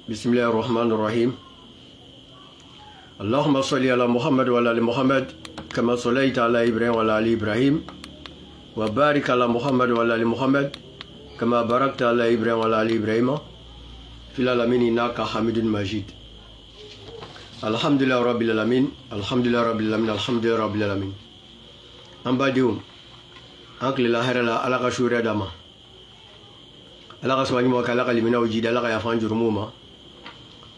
بسم الله الرحمن الرحيم اللهم صل على محمد وعلى ال محمد كما صليت على إبراهيم وعلى آل إبراهيم وبارك على محمد وعلى ال محمد كما باركت على إبراهيم وعلى آل إبراهيم في العالمين إنك حميد مجيد. الحمد لله رب العالمين الحمد لله رب العالمين الحمد لله رب العالمين. أمباديوم أنكل الله هلا على كشورة دما على كسماني موكلا كلمنا وجد على كيافان جرموما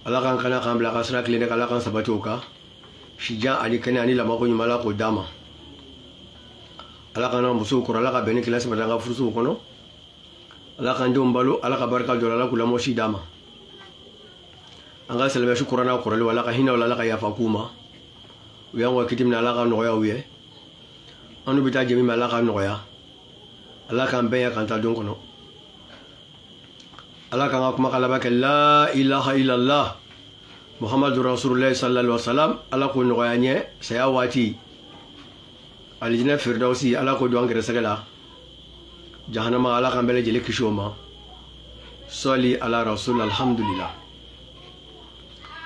على كان كنا كان بلا كسرة كلينك على كان سبتوكا شجاع علي كنا علي لما كوني ملاك وداما على كان مسوق على كان بني كلاس بدنا فرسو كنو على كان دوم بالو على كبركة دول على كل موشي داما أنغا سلمي شكرنا وكرل ولا كهينا ولا لا كيافكوما ويان وكتمنا على كان نويا ويه أنو بتاع جميع على كان نويا على كان بيا كان تدون كنو Allah kan kuma kalaba ke la ilaha illallah Muhammadur Rasulullah sallallahu alaihi wasallam Allah ko noyanye saya wati alijina firdausi Allah ko don gere sagala jahannama Allah kan bele jele kishoma sali ala rasul alhamdulillah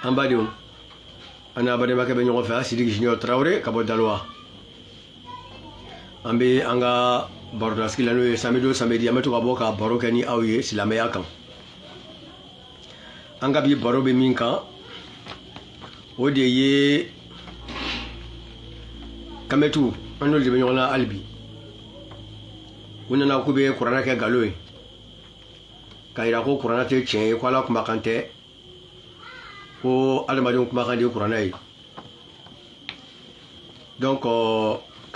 ambadium ana bade make be nyogo fa sidi gisnyo Traoré kabo dalwa ambe anga barodaski lanu samedi ameto kabo ka barokani awye silamaya kan anga bi baro be minka o de ye kametu anol de nyona albi wonana ko be qur'ana ke galoy kayira ko qur'ana te chen ko ala kuma kante ko almadon kuma kande qur'ana yi donc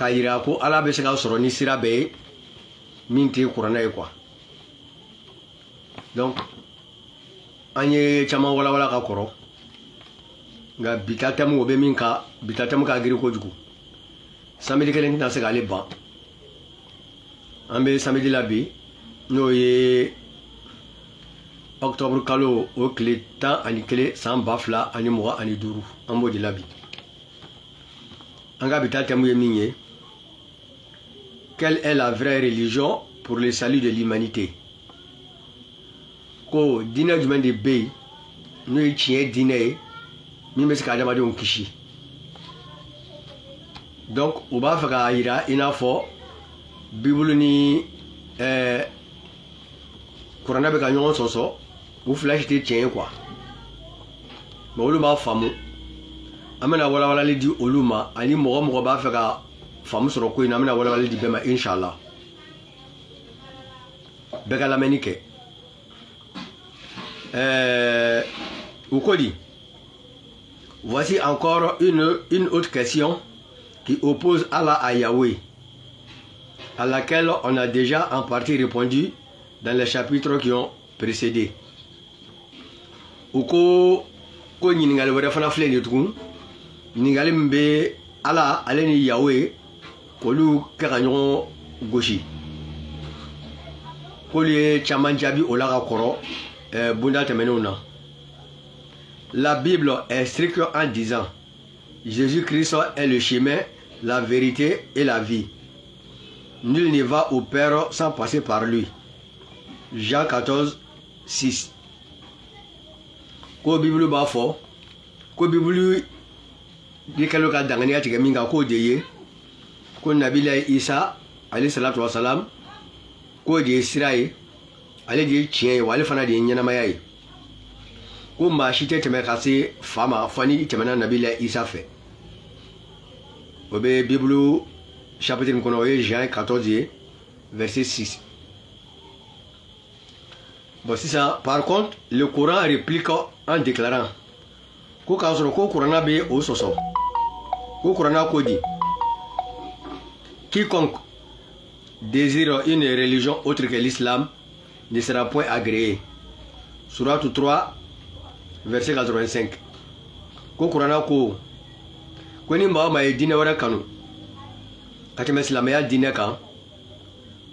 kayira ko ala be sega soro ni sira be minti qur'ana yi quoi donc anye chama wala ka koro nga bitatam wo be minka bitatam ka giri ko jugu samedi kelen ta se gale ba ambe samedi labi no ye octobre kalo o clé temps ani clé sans bafla ani mois ani duru ambo di labi anga bitatam ye minye. Quelle est la vraie religion pour le salut de l'humanité? Ko dina juman de bay no chie dina mi mes ka dama de on kishi donc o ba fa ka ira ina fo bible ni qur'ana be ka nyon soso ou flash te chien quoi mais oluma famu amena wala li di oluma ani mo ba fa ka famu soro ko ina amena wala li di bema inshallah be ka la menike Oukodi, voici encore une autre question qui oppose Allah à Yahweh, à laquelle on a déjà en partie répondu dans les chapitres qui ont précédé. Ouko ko nyingali wada fana fle ni tukun nyingali mbe Allah aleni Yahweh kolu karanyo goshi koli chamanjabi olaga koro. La Bible est stricte en disant Jésus-Christ est le chemin, la vérité et la vie. Nul ne va au Père sans passer par lui. Jean 14, 6. Ko Bible ba fo, ko Bible di kalo ka dangani ati minga ko deye, ko Nabila Isa alayhi salatu wasalam, ko de Israël. Ale di chien wale fana di nyana mayayi ko ma shite teme kasi fama fani temena nabila Isa fe obe Bible chapitre kono Jean 14 verset 6. Bon c'est ça. Par contre le Coran réplique en déclarant ko kasoro ko Coran be o soso ko Coran ko di quiconque désire une religion autre que l'islam ne sera point agréé. Surat 3 verset 85. Ko Qur'ana ko ni mba ma dina wara kanu kati mesla ya dina kan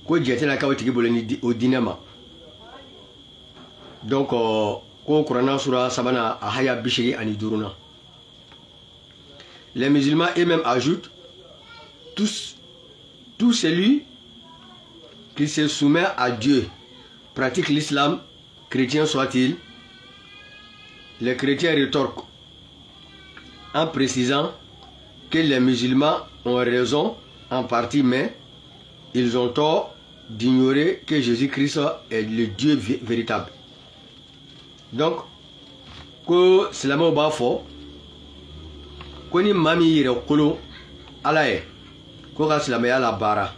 ko jetena ka wotigi boleni o dina ma donc ko Qur'ana sura sabana ahaya bishiri ani duruna. Les musulmans eux-mêmes ajoutent tout celui qui se soumet à Dieu pratique l'islam, chrétien soit-il, les chrétiens rétorquent en précisant que les musulmans ont raison en partie, mais ils ont tort d'ignorer que Jésus-Christ est le Dieu véritable. Donc, que silamɛw b'a fɔ ko ni maa min yɛrɛ kolon Ala ye ko ka silamɛya la baara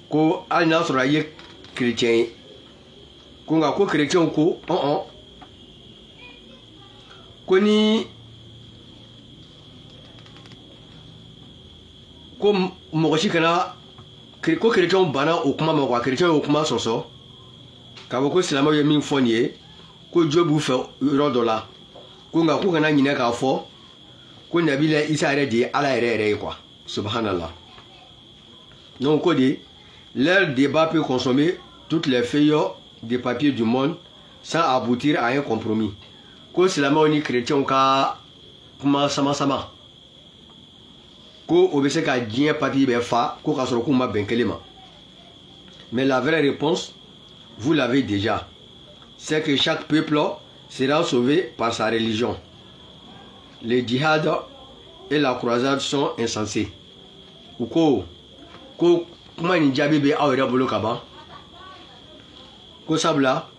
ko hali n'a sɔrɔ a ye chrétien ye ko nka ko chrétienw ko ko ni ko mɔgɔ si kana ko chrétienw banna o kuma ma quoi chrétienw y'o kuma sɔsɔ k'a fɔ ko silamɛw ye min fɔ nin ye ko jo b'u fɛ yɔrɔ dɔ la ko nka k'u kana ɲinɛ k'a fɔ ko Nabila Isa yɛrɛ de ye Ala yɛrɛ ye quoi subhanallah. Donc ko de leur débat peut consommer toutes les feuilles de papier du monde sans aboutir à un compromis. Ko silamɛw ni chrétienw ka kuma sama ko o bɛ se ka diɲɛ papier bɛɛ fa ko k'a sɔrɔ k'u ma bɛn kelen ma. Mais la vraie réponse, vous l'avez déjà, c'est que chaque peuple sera sauvé par sa religion. Le djihad et la croisade sont insensés. Ou ko kuma ni jaabi bɛ aw yɛrɛ bolo ka ban. Ko sabula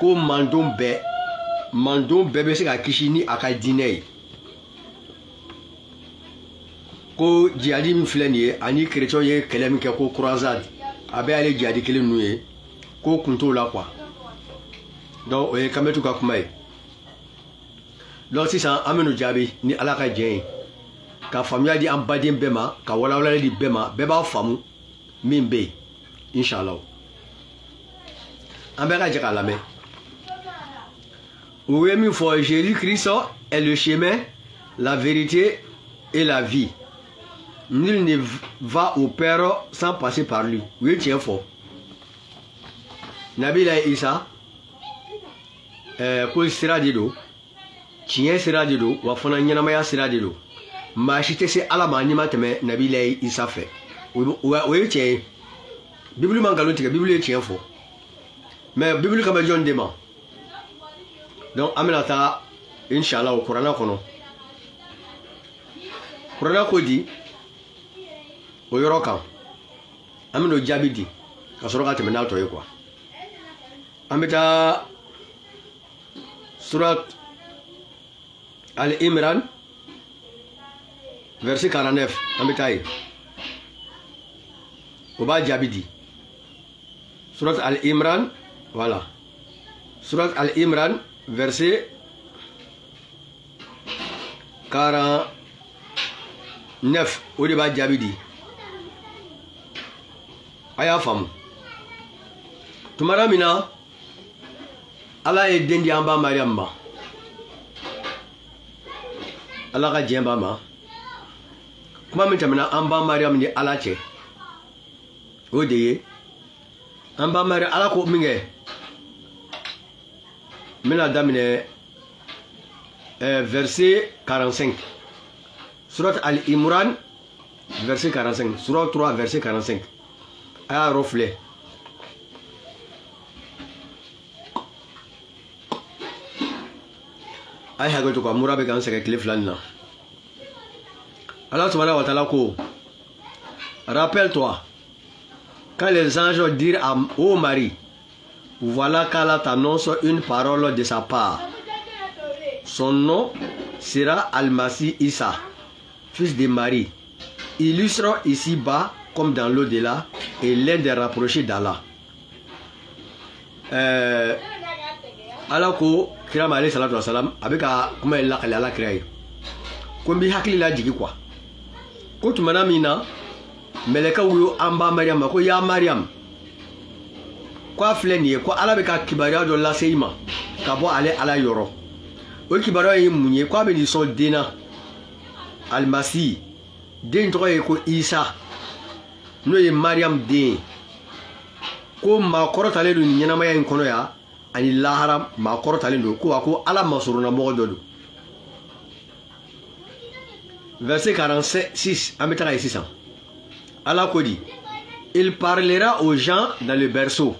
ko mandon bɛɛ bɛ se ka kisi ni a ka diinɛ ye. Ko jihadi min filɛ nin ye ani chrétiens ye kɛlɛ min kɛ ko croisade a bɛ ale jihadi kelen ninnu ye ko kun t'o la quoi. Donc o ye Kamɛtu ka kuma ye. Donc sisan an bɛ n'o jaabi ni Ala ka jɛn ye ka faamuya di an baden bɛɛ ma ka walawalali di bɛɛ ma bɛɛ b'a faamu min bɛ yen inshallah. An bɛɛ ka jɛ k'a lamɛn. O ye min fɔ Jésus-Christ est le chemin, la vérité et la vie. Nul ne va au Père sans passer par lui. Oui, tiens fort. Nabila Isa, ko sira de do, tiɲɛ sira de do, wa fana ɲɛnamaya sira de do. Maa si tɛ se Ala ma n'i ma tɛmɛ Nabila Isa fɛ. O ye tiɲɛ ye. Bibili ma nkalon tigɛ, Bibili ye tiɲɛ fɔ. Mais Bibili ka bɛ jɔn de ma? Donc an bɛna taa inshallah o Kurana kɔnɔ. Kurana ko di o yɔrɔ kan an bɛ n'o jaabi di ka sɔrɔ ka tɛmɛ n'a tɔ ye quoi. An bɛ taa surat Al-Imran verset 49 an bɛ taa yen o b'a jaabi di. Surat Al-Imran, voilà, surat Al-Imran verset 49 o de b'a jaabi di. A y'a faamu. Tumara min na Ala ye den di an ba Mariam ma, Ala ka jɛn b'a ma. Kuma min tɛmɛna an ba Mariam ni Ala cɛ o de ye an ba Mariam Ala ko min kɛ. N bɛna daminɛ verset 45 surat Al-Imran verset 45 surat 3 verset 45 a y'a yɔrɔ filɛ. A ye hakɛ to ka mura bɛ k'an sɛgɛn tile fila nin na. Allah subhanahu wa ta'ala ko, rappelle-toi quand les anges dirent au Marie, voilà qu'Allah t'annonce une parole de sa part. Son nom sera Al-Masih Isa, fils de Marie, illustre ici-bas comme dans l'au-delà et l'un des rapprochés d'Allah. Allah ko kira ma alayhi salatu wasalam a bɛ ka kuma in lakale Ala kira ye ko n b'i hakili lajigi quoi ko tumana min na mɛlɛkɛw yo an ba Mariam ma ko ya Mariam ko a filɛ nin ye ko Ala bɛ ka kibaruya dɔ lase i ma ka bɔ ale Ala yɔrɔ. O kibaruya ye mun ye ko a bɛ nin sɔn den na Al-Masih, den tɔgɔ ye ko Isa n'o ye Mariam den, ko maa kɔrɔtalen don nin ɲɛnamaya in kɔnɔ yan ani lahara maa kɔrɔtalen don, ko wa ko Ala masuruna mɔgɔ dɔ don. Verset 46 an bɛ taga yen sisan. Allah ko di, il parlera aux gens dans le berceau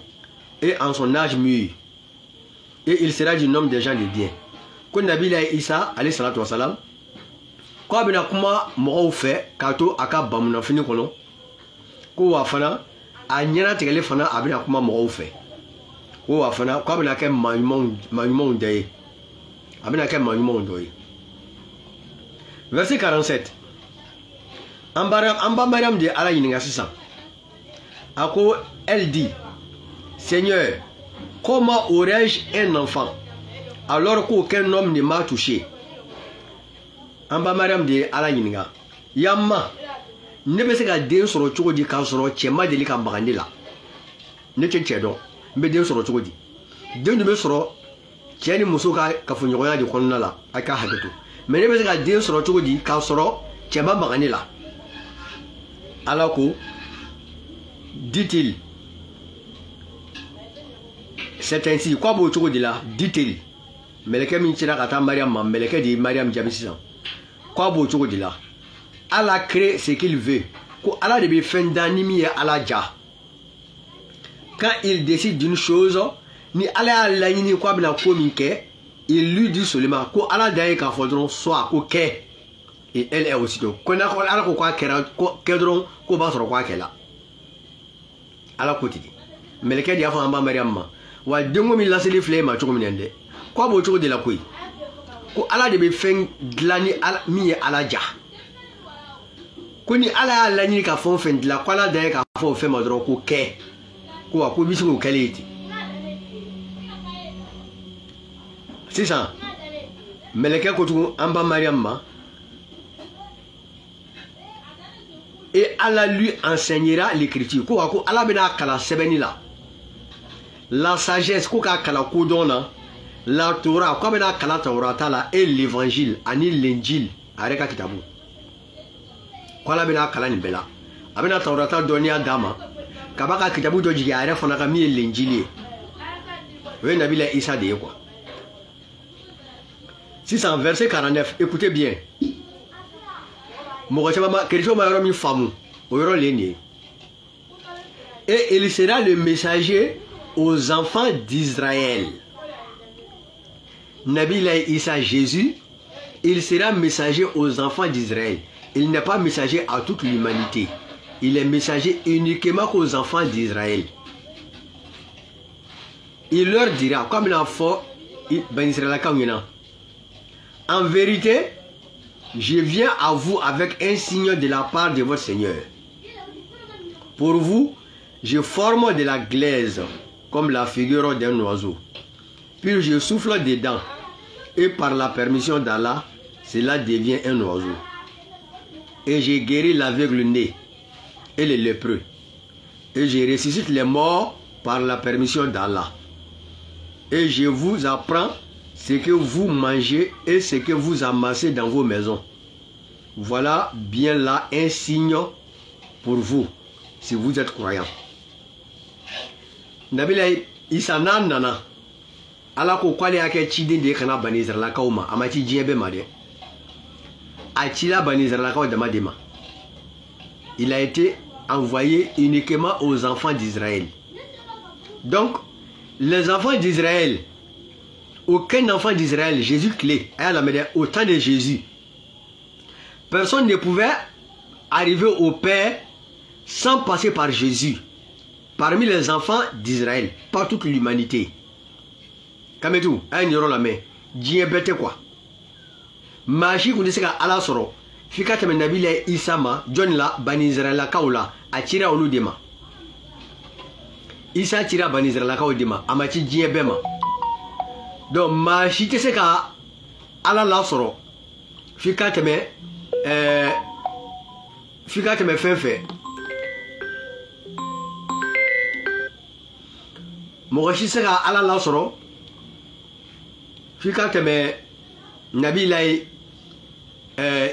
et en son âge mûr. et il sera du nombre des gens de bien. Ko Nabila Isa alayhi salatu wasalam ko abina kuma mɔgɔw fɛ k'a to a ka bamunafini kɔnɔ ko wa fana a ɲɛnatigɛli fana a bɛna kuma mɔgɔw fɛ ko wa fana ko a bɛna kɛ maa ɲumanw dɔ ye a bɛna kɛ maa ɲumanw dɔ ye. Verset 47 an ba Mariam de Ala ɲininka sisan a ko elle dit Seigneur, comment aurais-je un enfant alors qu'aucun homme ne m'a touché? An ba Mariam de Ala ɲininka yamma ne bɛ se ka den sɔrɔ cogo di k'a sɔrɔ cɛ ma deli ka maga ne la? Ne tɛ cɛ dɔn n bɛ den sɔrɔ cogo di? Den dun bɛ sɔrɔ cɛ ni muso ka kafoɲɔgɔnya de kɔnɔna la a ka hakɛ to, mais ne bɛ se ka den sɔrɔ cogo di k'a sɔrɔ cɛ ma maga ne la? Ala ko, dit-il, c'est ainsi, quoi b'o cogo de la? Dit-il, mɛlɛkɛ min cira ka taa Mariam ma, mɛlɛkɛ de ye Mariam jaabi sisan. Quoi b'o cogo de la? Allah crée ce qu'il veut. Ko Ala de bɛ fɛn da ni min ye Ala ja. Quand il décide d'une chose, ni Ala y'a laɲini ko a bɛna ko min kɛ, il lui dit seulement ko Ala dan ye k'a fɔ dɔrɔn soit ko kɛ. Et elle est aussitôt. Ko n'a ko Ala ko k'a kɛra kɛ dɔrɔn ko b'a sɔrɔ k'a kɛla. Ala ko ten. Mɛlɛkɛ de y'a fɔ an ba Mariam ma. Wa denko min laseli filɛ e ma cogo min na dɛ. Ko a b'o cogo de la koyi. Ko Ala de bɛ fɛn dilan ni min ye Ala ja. Ko ni Ala y'a laɲini ka fɛn o fɛn dilan ko Ala dan ye k'a fɔ o fɛn ma dɔrɔn ko kɛ. Ko wa ko i bɛ se k'o kɛlen ye ten. Sisan mɛlɛkɛ ko tugun an ba Mariam ma. Et Allah lui enseignera l'écriture. Ko Allah bena kala sɛbɛnni la. La sagesse ko ka kala kodɔn na. La Torah ko bena kala Taurata la et l'évangile ani l'Injil a yɛrɛ ka kitabu. Ko Allah bena kala nin bɛɛ la. A bena Taurata dɔnniya d'a ma. Ka ba ka kitabu dɔ jigin a yɛrɛ fana ka min ye l'Injil ye. O ye Nabila Isa de ye quoi. Sisan verset 49, écoutez bien. Et il sera le messager aux enfants d'Israël. Nabila Isa Jésus, il sera messager aux enfants d'Israël. Il n'est pas messager à toute l'humanité. Il est messager uniquement aux enfants d'Israël. Il leur dira, comme il a fait, en vérité, je viens à vous avec un signe de la part de votre Seigneur. Pour vous, je forme de la glaise comme la figure d'un oiseau. Puis je souffle dedans et par la permission d'Allah, cela devient un oiseau. Et je guéris l'aveugle-né et les lépreux. Et je ressuscite les morts par la permission d'Allah. Et je vous apprends ce que vous mangez et ce que vous amassez dans vos maisons. Voilà bien là un signe pour vous, si vous êtes croyants. Nabila Isa nana. Ala ko kwale ake chidin de kana bani Israël kauma amati jiebe made. Achila bani Israël kauma dama dema. Il a été envoyé uniquement aux enfants d'Israël. Donc les enfants d'Israël, aucun enfant d'Israël, Jésus clé, au temps de Jésus, personne ne pouvait arriver au Père sans passer par Jésus. Parmi les enfants d'Israël, pas toute l'humanité. Comme tout, un euro la main, Dieu bête quoi. Machi qu'on dit que Allah soro, fika te Nabila Isa ma, John la, bani Israël la kaula, atira olu dema. Isa tira bani Israël la kaula dema, amachi Dieu bema. Donc Machi te se ka Allah la soro, fika te me fin. Morachi se ka Allah la soro, fika te me Nabila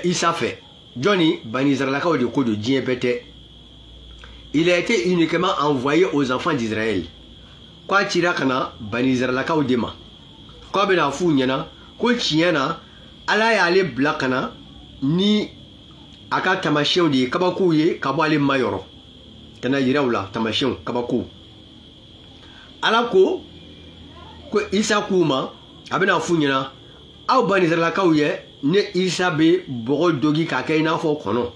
Isa fait. Johnny bani Israël la kaula de ko de Dieu bête. Il a été uniquement envoyé aux enfants d'Israël. Quoi tira kana bani Israël la kaula dema. Quoi ben a fou nyana, ko tiena ala ya ale blakana ni aka tamashion di kabaku ye kabo ale mayoro. Tana yiraula tamashion kabaku. Ala ko ko Isa kuma abena funyina aw bani Israelakaw ye ne Isa be bogo dogi ka kay na fo kono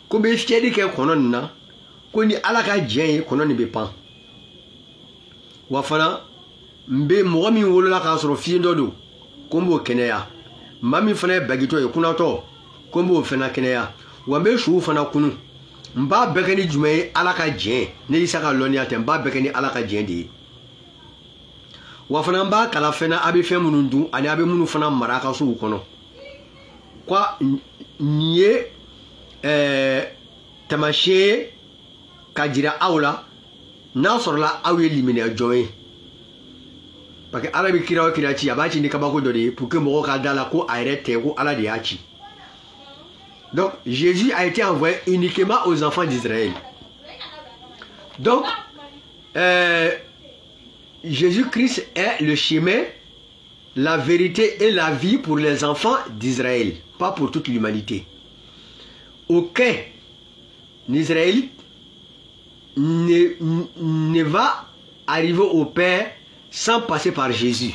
ko be fiedi ke kono na ko ni ala ka jien kono ni be pan wa fana mbe mo mi wolola ka soro fiendo do kombo keneya mami fana bagito e kunato kombo fana keneya wa be shu fana kunu mba bekeni jumay ala ka jien ne Isa ka lonia te mba bekeni ala ka jien di wa fana mba kala fena abi fe munundu ani abi munu fana maraka su kono kwa nye tamashe kajira awla na sorla awi limine joy parce que ala bi kira kira ci abaci ni kabako dode pour que mo ka dala ko arrête ko ala di aci. Donc Jésus a été envoyé uniquement aux enfants d'Israël. Donc Jésus-Christ est le chemin, la vérité et la vie pour les enfants d'Israël, pas pour toute l'humanité. Aucun Israélite ne va arriver au Père sans passer par Jésus.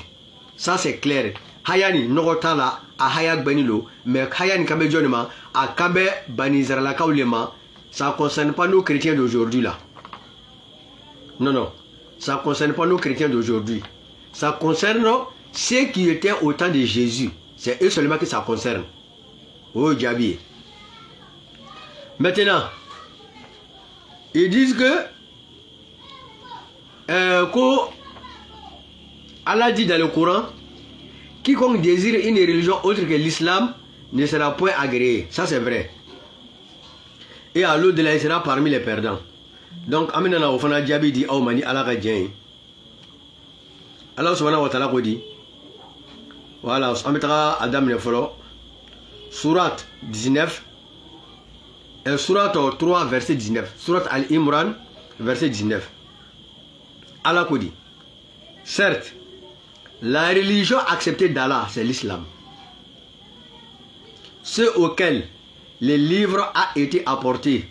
Ça c'est clair. Hayani nogotala a hayak benilo, mais hayani kabe jonema a kabe banizarala kaulema, ça ne concerne pas nos chrétiens d'aujourd'hui là. Non. Ça ne concerne pas nos chrétiens d'aujourd'hui. Ça concerne ceux qui étaient au temps de Jésus. C'est eux seulement que ça concerne. Oh, Diaby. Maintenant, ils disent que Allah dit dans le Coran, quiconque désire une religion autre que l'islam ne sera point agréé. Ça c'est vrai. Et à l'au-delà, il sera parmi les perdants. Donc, Aminana Ofana Diaby dit au Mani Allah Radien. Allah subhanahu wa ta'ala dit. Voilà, Amitara Adam Nefolo. Surat 19. Surat 3, verset 19. Surat Al-Imran, verset 19. Allah dit. Certes, la religion acceptée d'Allah, c'est l'islam. Ceux auxquels les livres a été apportés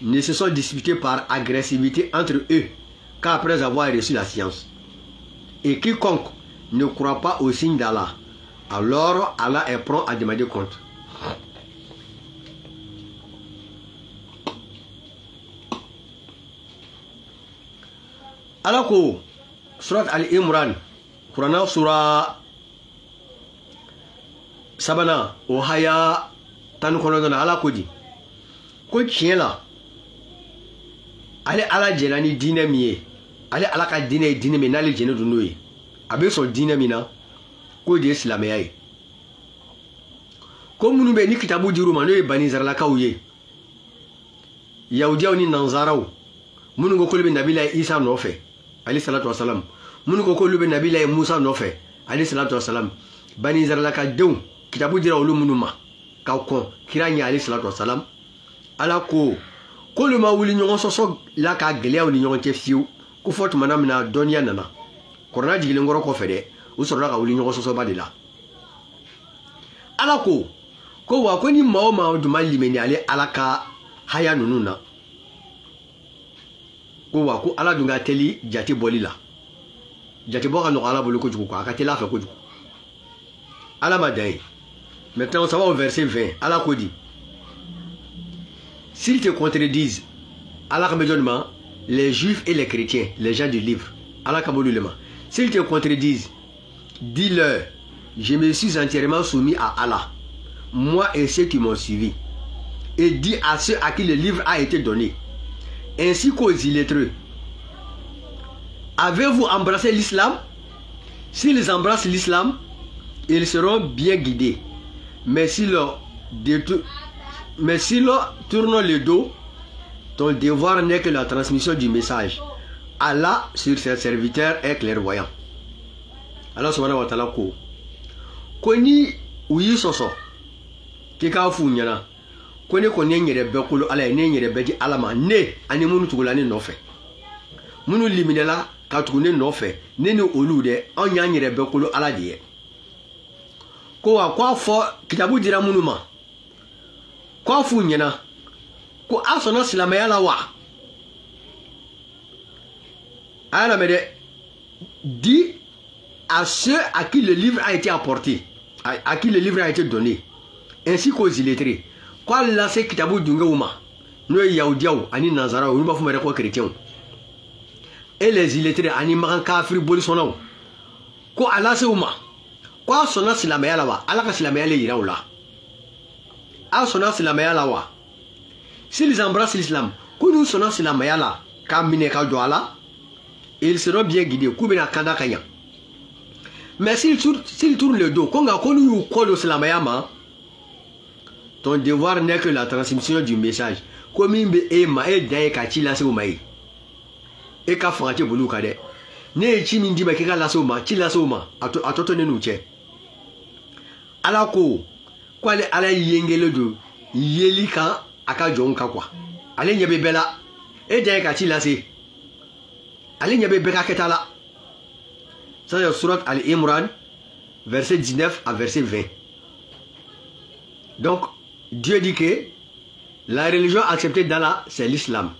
ne se sont disputés par agressivité entre eux qu'après avoir reçu la science. Et quiconque ne croit pas au signe d'Allah, alors Allah est prompt à demander compte. Alors que Surat Al-Imran, Qur'an Surah Sabana, Ohaya, Tanukolodona, Allah Kodi, ko tien là. Ale ala jelani dine miye ale ala ka dine mi nale jene du noye abe so dine mi na ko de islameya ye ko munu be ni kitabu diru ma no e bani Israelakaw ye yahudiyaw ni nanzaraw munu ko kolbe nabila Isa no fe alayhi salatu wassalam munu ko kolbe nabila Musa no fe alayhi salatu wassalam bani Israelaka dew kitabu dira olu munu ma ka kon kiranya alayhi salatu wassalam ala ko le ma wuli ɲɔgɔn sɔsɔ la ka gɛlɛyaw ni ɲɔgɔn cɛ fiyewu ko fɔ tuma min na dɔnniya nana kɔrɔna jigilen kɔrɔ kɔfɛ dɛ u sɔrɔla ka wuli ɲɔgɔn sɔsɔba de la ala ko wa ko ni maa o maa dun ma limɛni ale ala ka haya ninnu na ko wa ko ala dun ka teli jate bɔli la jate bɔ ka nɔgɔ ala bolo kojugu quoi a ka teli a fɛ kojugu ala ma dan ye maintenant ça va au verset 20 ala ko di. S'ils te contredisent, Allah les juifs et les chrétiens, les gens du livre, Allah s'ils te contredisent, dis-leur, je me suis entièrement soumis à Allah, moi et ceux qui m'ont suivi. Et dis à ceux à qui le livre a été donné, ainsi qu'aux illettreux, avez-vous embrassé l'islam? S'ils embrassent l'islam, ils seront bien guidés. Mais s'ils tournent le dos, ton devoir n'est que la transmission du message. Allah sur ses serviteurs est clairvoyant. Allah subhanahu wa ta'ala ko ni uyi soso ki ka fu nyana ko ne ko ne nyere be ko ala ne nyere be di alama ne ani munu tugula ne nofe munu liminela ka tugune nofe ne ne olu de anya nyere be ko ala de ko wa kwa fo kitabu dira munu ma kwa fu nyana ko asona silamaya la wa ala mede dit à ceux à qui le livre a été apporté, à qui le livre a été donné, ainsi qu'aux illettrés. Quoi là c'est kitabu dungaouma, nous yaoudiaou, ani nazara, ou nous bafou quoi chrétien. Et les illettrés, ani maran kafri bolisonao. Quoi Allah c'est ouma. Quoi sonna silamaya lawa, Allah ka silamaya le ira oula. Ah sonna silamaya lawa. S'ils embrassent l'islam, quand nous sonna silamaya la, kamine ka douala, ils seront bien guidés. Koubina kanda kanya. Mais s'ils tournent le dos, quand nous ou quoi de silamayama, ton devoir n'est que la transmission du message. Comme il est maé d'ailleurs kachila se oumaï. Et ka frate boulou kade. Ne chimindi ba kika la soma, chila soma, atotone nous tche. Alako, quoi les ala yengele de yelika aka jonka quoi. Ale nyabe bela. Et d'ailleurs kachila se. Ale nyabe beka ketala. Ça c'est surat Al-Imran, verset 19 à verset 20. Donc, Dieu dit que la religion acceptée d'Allah, c'est l'islam.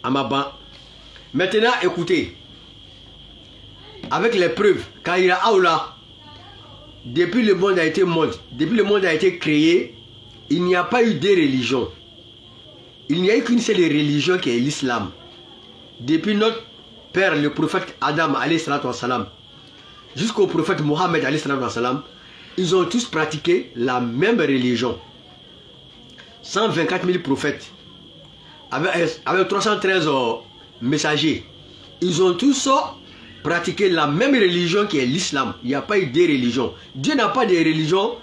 Amaba. Maintenant, écoutez. Avec les preuves, Kaira Aoula, depuis le monde a été créé, il n'y a pas eu de religion. Il n'y a eu qu'une seule religion qui est l'islam. Depuis notre père, le prophète Adam, jusqu'au prophète Mohammed, ils ont tous pratiqué la même religion. 124 000 prophètes, avec 313 messagers, ils ont tous pratiqué la même religion qui est l'islam. Il n'y a pas eu de religion. Dieu n'a pas de religion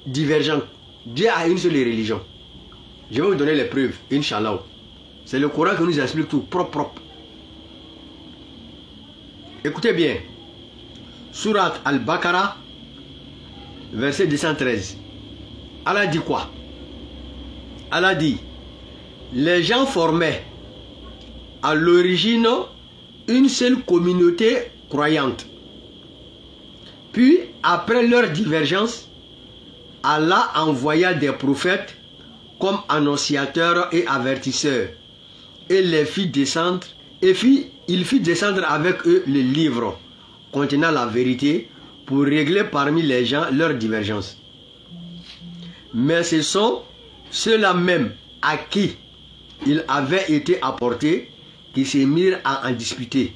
divergente. Dieu a une seule religion. Je vais vous donner les preuves, Inch'Allah. C'est le Coran qui nous explique tout, propre. Écoutez bien. Surat Al-Baqarah, verset 213. Allah dit quoi? Allah dit, les gens formaient à l'origine une seule communauté croyante. Puis, après leur divergence, Allah envoya des prophètes comme annonciateurs et avertisseurs, et les fit descendre, il fit descendre avec eux le livre contenant la vérité pour régler parmi les gens leurs divergences. Mais ce sont ceux-là même à qui il avait été apporté qui se mirent à en disputer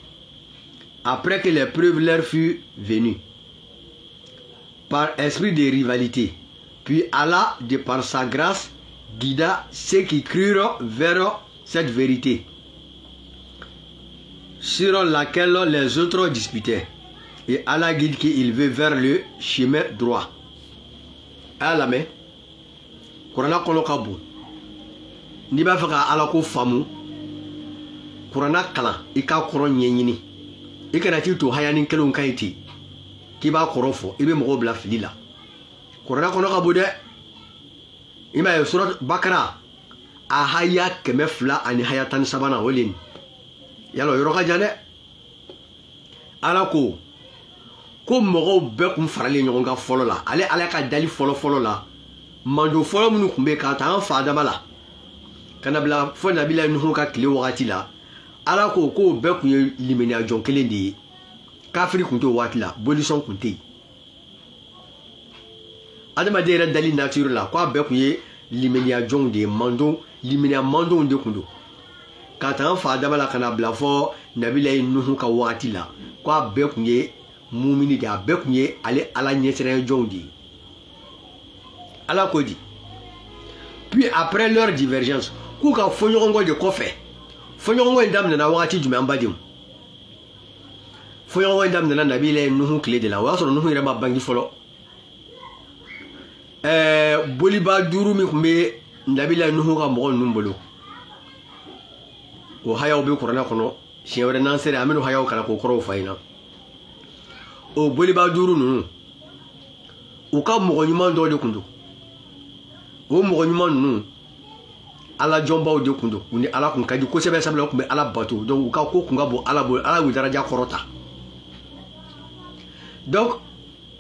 après que les preuves leur furent venues par esprit de rivalité. Puis Allah, de par sa grâce, guida ceux qui crurent vers cette vérité sur laquelle les autres disputaient. Et Allah guide qu'il veut vers le chemin droit. Allah mais Kurana kono kabu ni ba faka ala ko famu Kurana kala ika koro nyenyini ikana ti to hayani kelon kaiti ki ba korofo ibe mo bla filila Kurana kono kabu de ima surat Bakara a haya keme fla ani hayatan sabana wolin yalo yoro ka jane ala ko mo be kum farale nyon ga folo la ale ala ka dali folo la mando folo munu kumbe ka ta fa dabala kana bla fo nabila nuhu ka kile wakati la ala ko be kun limeni ajon kelen di kafiri kun to wakati la bolison kun te adama de dali nature la ko be kun limeni ajon de mando limeni mando de kundo ka ta fa dabala kana bla fo nabila nuhu ka wakati la ko be kun mumini de be kun ale ala nyesere jondi Allah dit. Puis après leur divergence, Kouka Fonyorongo de Kofé, Fonyorongo et Dame de la Wati du Mambadim. Fonyorongo et Dame de la Nabile, nous clé de la Wasso, nous irons bangi follow. Boliba Durumi, mais Nabila Nuhura Mon Numbolo. O Hayaobi Koranakono, she would announce it, Amino Hayao Kalako Faina. O Boliba Duru, Uka Monument do Kundo. O monument nous ala jomba de kundo uni ala kun kadi ko sebe sabla ko be ala bato donc ka ko kunga bo ala wi daraja korota donc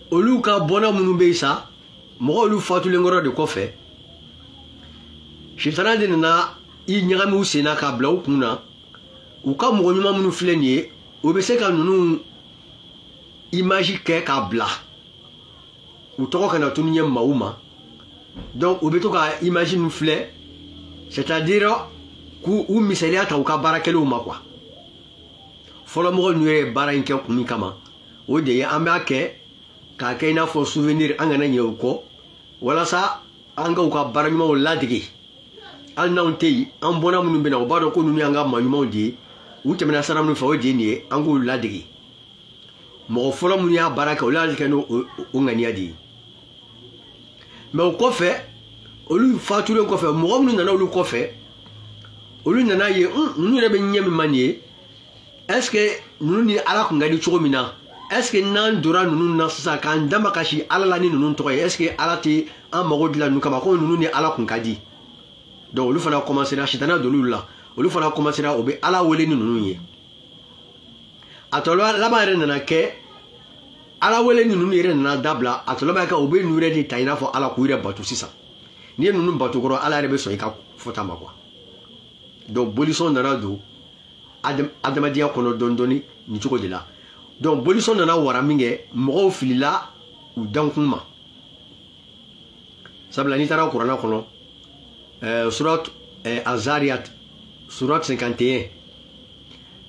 olu ka bona munu be sa mo olu fatu le ngoro de ko fe shitana de na i nyami usena ka bla kuna u ka monument munu flenie o bɛ se ka ninnu image kɛ k'a bila u tɔgɔ kana tunu ɲɛ maaw ma donc u bɛ to ka image ninnu filɛ c'est-à-dire k'u misaliya ta u ka baarakɛlaw ma quoi fɔlɔ mɔgɔ ninnu ye baara in kɛ kun min kama o de ye an b'a kɛ k'a kɛ i n'a fɔ souvenir an kana ɲɛ u kɔ walasa an ka u ka baara ɲumanw ladege hali n'anw tɛ yen an bɔnna minnu bɛ na u b'a dɔn ko ninnu y'an ka maa ɲumanw de ye u tɛmɛna sara minnu fɛ o de ye nin ye an k'u ladege mɔgɔ fɔlɔ minnu y'a baara kɛ olu y'a kɛ n'o ŋaniya de ye mais o kɔfɛ olu fatulen kɔfɛ mɔgɔ minnu nana olu kɔfɛ olu nana ye ninnu yɛrɛ bɛ ɲɛ min ma nin ye est ce que ninnu ni ala kun ka di cogo min na est ce que n'an donna ninnu na sisan k'an dama kasi ala la ni ninnu tɔgɔ ye est ce que ala tɛ an mago dilan ninnu kama ko ninnu ni ala kun ka di donc olu fana commencera sitana d'olu la olu fana commencera o bɛ ala wele ni ninnu ye a tɔ laban yɛrɛ nana kɛ ala wele ni ninnu yɛrɛ nana dabila a tɔ laban kɛ o bɛ ninnu yɛrɛ de ta i n'a fɔ ala k'u yɛrɛ bato sisan n'i ye ninnu bato kɔrɔ ala yɛrɛ bɛ sɔn i ka fɔta ma quoi donc bolisɔn nana don adamadenya kɔnɔ dɔɔni dɔɔni nin cogo de la donc bolisɔn nana wara min kɛ mɔgɔw filila u dankun ma sabula n'i taara kuranna kɔnɔ surat azariyat surat 51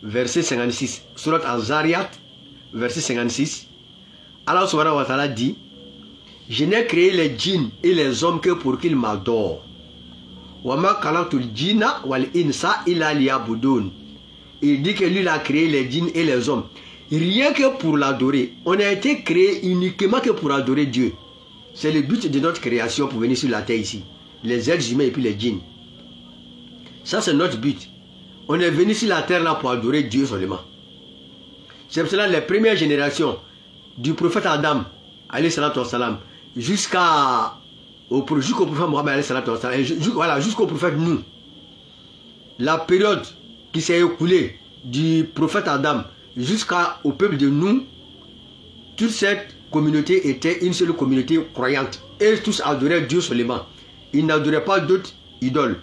verset 56 surat azariyat verset 56 Allah subhanahu wa ta'ala dit: je n'ai créé les djinns et les hommes que pour qu'ils m'adorent. Wa ma khalaqtul jinna wal insa illa liya'budun. Il dit que lui il a créé les djinns et les hommes rien que pour l'adorer. On a été créé uniquement que pour adorer Dieu. C'est le but de notre création pour venir sur la terre ici. Les êtres humains et puis les djinns. Ça c'est notre but. On est venu sur la terre là pour adorer Dieu seulement. C'est pour cela les premières générations du prophète Adam alayhi salatu wassalam jusqu'au prophète Mohammed alayhi salatu wassalam, voilà, jusqu'au prophète nous. La période qui s'est écoulée du prophète Adam jusqu'au peuple de nous, toute cette communauté était une seule communauté croyante. Et tous adoraient Dieu seulement. Ils n'adoraient pas d'autres idoles.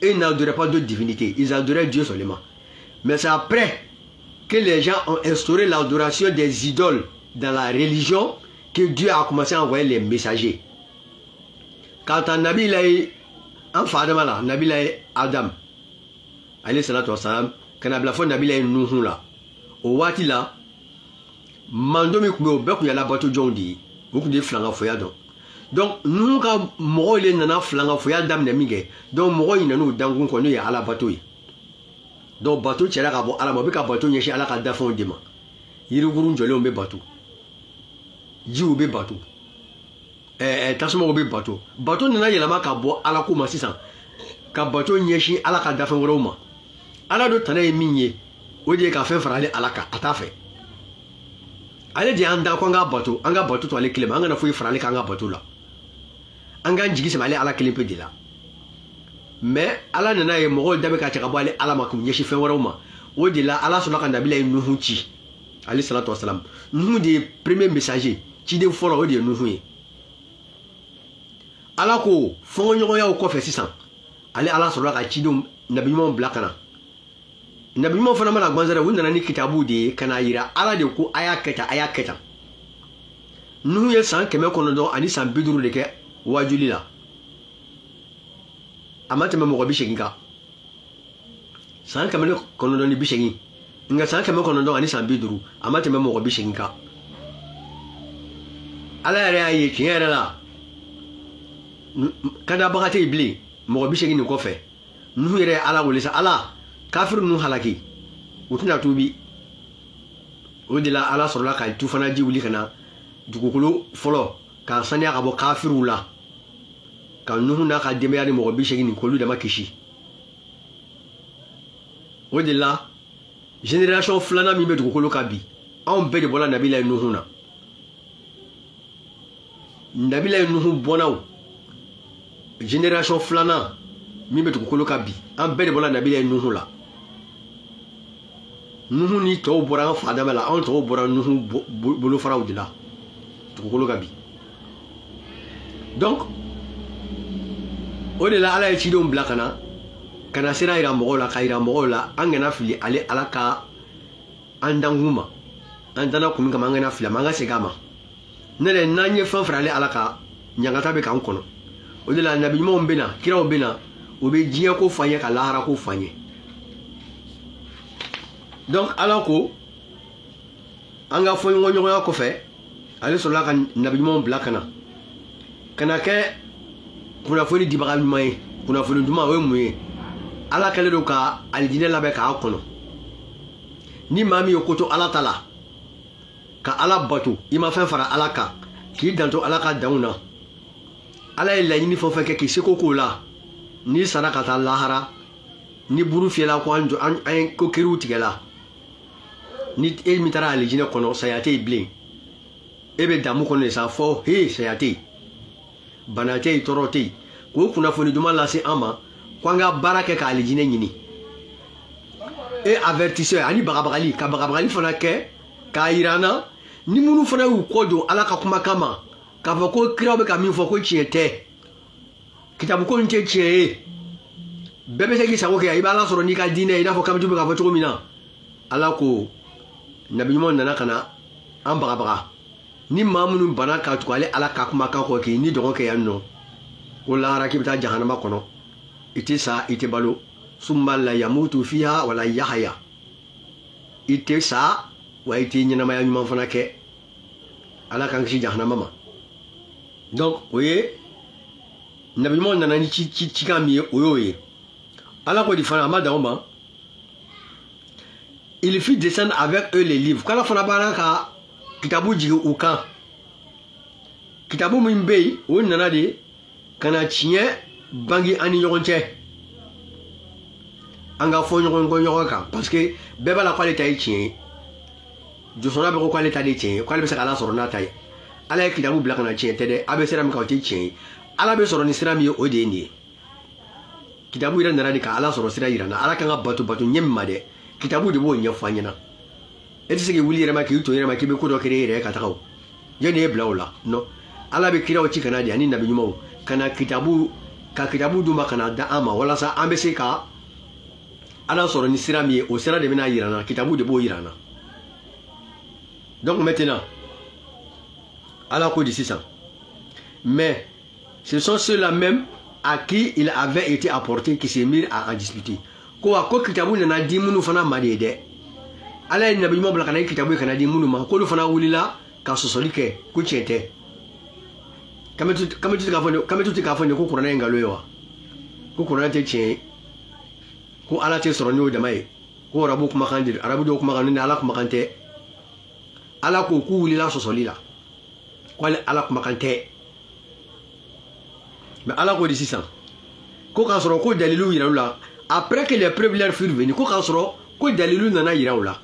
Et ils n'adoraient pas d'autres divinités. Ils adoraient Dieu seulement. Mais c'est après que les gens ont instauré l'adoration des idoles dans la religion que Dieu a commencé à envoyer les messagers. Quand un Nabi l'a eu, en Fadama là, Nabi l'a eu Adam, alayhi salatu wassalam, quand Nabi Nabi l'a eu Nuhu là, au Wati là, Mandomi Koumé au Bec, il y a la bateau Djondi, beaucoup de flanga foyadon. Donc, nous, quand Moro il est nana flanga foyadam Namige, donc Moro il nous dangon qu'on est à la bateau. Donc, bateau, tu as la à la Mobika bateau, il y a la Kadafon Dima. Il y a un jolé au bateau. Jiw bɛ bato tasuma bɛ bato bato nana yɛlɛma ka bɔ ala ko ma sisan ka bato ɲɛsin ala ka dafɛn wɛrɛw ma ala dɔ tana ye min ye o de ye ka fɛn fara ale ala kan a t'a fɛ ale de y'an da ko an ka bato to ale kelen ma an kana foyi fara ale kan an ka bato la an k'an jigi sɛbɛ ale ala kelen pe de la mais ala nana ye mɔgɔw da bɛ ka cɛ ka bɔ ale ala ma k'u ɲɛsin fɛn wɛrɛw ma o de la ala sɔnna ka nabila ye nuhu ci alayhi salatu wasalam nuhu de ye premier messager ciden fɔlɔ o de ye nuhu ye ala ko fɔɲɔgɔnyaw kɔfɛ sisan ale ala sɔrɔla ka cidenw nabi ɲumanw bila ka na nabi ɲumanw fana mana gwanzɛrɛ u nana ni kitabu de ye ka na yira ala de ko a y'a kɛ tan a y'a kɛ tan nuhu ye san 900 ani san 50 de kɛ wajuli la a ma tɛmɛ mɔgɔ 80 kan san 900 ni 80 nka san 900 ani san 50 a ma tɛmɛ mɔgɔ 80 kan ala yɛrɛ y'a ye tiɲɛ yɛrɛ la kadabaga tɛ yen bilen mɔgɔ 80 nin kɔfɛ nuhu yɛrɛ ye ala wele sa ala kafiru ninnu halaki u tɛna tuubi o de la ala sɔrɔla ka tufana ji wuli ka na dugukolo fɔlɔ k'a saniya ka bɔ kafiruw la ka nuhu n'a ka denbaya ni mɔgɔ 80 nin k'olu dama kisi o de la génération filanan min bɛ dugukolo kan bi anw bɛɛ de bɔra nabila ye nuhu na nabila ye nuhu bɔnnaw génération filanan min bɛ dugukolo kan bi an bɛɛ de bɔra nabila ye nuhu la nuhu ni tɔw bɔra an fa dama la anw tɔw bɔra nuhu bolofaraw de la dugukolo kan bi donc o de la ala ye cidenw bila ka na sira yira mɔgɔw la ka yira mɔgɔw la an kana fili ale ala ka andanguma andana kumi kama ngana fila manga segama nele nanye fan frale alaka nyangata be kan kono o de la nabi mo mbena kira o bena o be jiya ko fanye ka lahara ko fanye donc alako anga fo ngonyo ya ko fe ale sola kan nabi mo blakana kana ke kuna fo ni dibaga mai kuna fo ni duma we muye ala kale do ka aljine labe ka kono ni mami yokoto ala tala ka ala batu ima fen fara ala ka ki danto ala ka dauna ala ila ni fo fe ke ki seko ko la ni saraka ta lahara ni buru fiela ko anjo an ko kiru tigela ni e mitara aljine kono sayate blin ebe damu kono sa fo he sayate banate torote ko kuna fo ni duma la se ama kwanga barake ka aljine nyini et avertisseur ani bagabagali ka bagabagali fana ke ka irana ni munu fana u kodo ala ka kuma kama ka fako kira be ka min fako chiete kitabu ko nche chie bebe se ki sawo ke ai bala soro ni ka dine ina fo kamtu be ka foto mina ala ko nabi mo nana kana an bagabaga ni mamunu bana ka to ale ala ka kuma ka ko ki ni dogo ke yanno wala ara ki bita jahannama kono ite sa ite balo summa la yamutu fiha wala yahya ite sa wa ite nyina ma yanyuma fana ke ala kan shi jahannama ma donc oye nabi mo nana ni ci kami oyoye ala ko di fana ma daoma il fit descendre avec eux les livres kala fana baraka kitabu jigi ukan kitabu mimbe o nana de kana tiye bangi ani yogonche anga fo nyogon ka parce que beba la qualité est tien je sona be ko qualité de tien ko ale be se kala soro na tay ala ki damu black na tien tede abe seram ka ti tien ala be soro ni seram yo ode ni kitabu ira ndara ni ka ala soro sira ira na ala kan batu nyemma de kitabu de bo nyafa nyina e ti se ke wuli ira ma ki to ira ma ki be ko do kire ira ka tawo je ne blawla no ala be kira o ti kana de ani nabi nyumo kana kitabu duma kana da ama wala sa ambe se ka ala soro ni sira mi o sira de bena yirana kitabu de bo yirana donc maintenant ala ko di 600 mais ce sont ceux-là même à qui il avait été apporté qui s'est mis à en discuter ko kitabu na di munu fana madede ala nabi mo bla kana kitabu kana di munu ma ko lu fana wulila ka sosolike ku chete kametu ka fone ko kurana ngalo yowa ko kurana te che ko ala te soro ni o damaye ko rabu kuma kandir arabu do kuma kanina ala kuma kante ala ko ku wulila sosolila ko ala kuma kante mais ala ko di 600 ko ka soro ko dalilu yirala après que les preuves leur furent venues ko ka soro ko dalilu nana yirala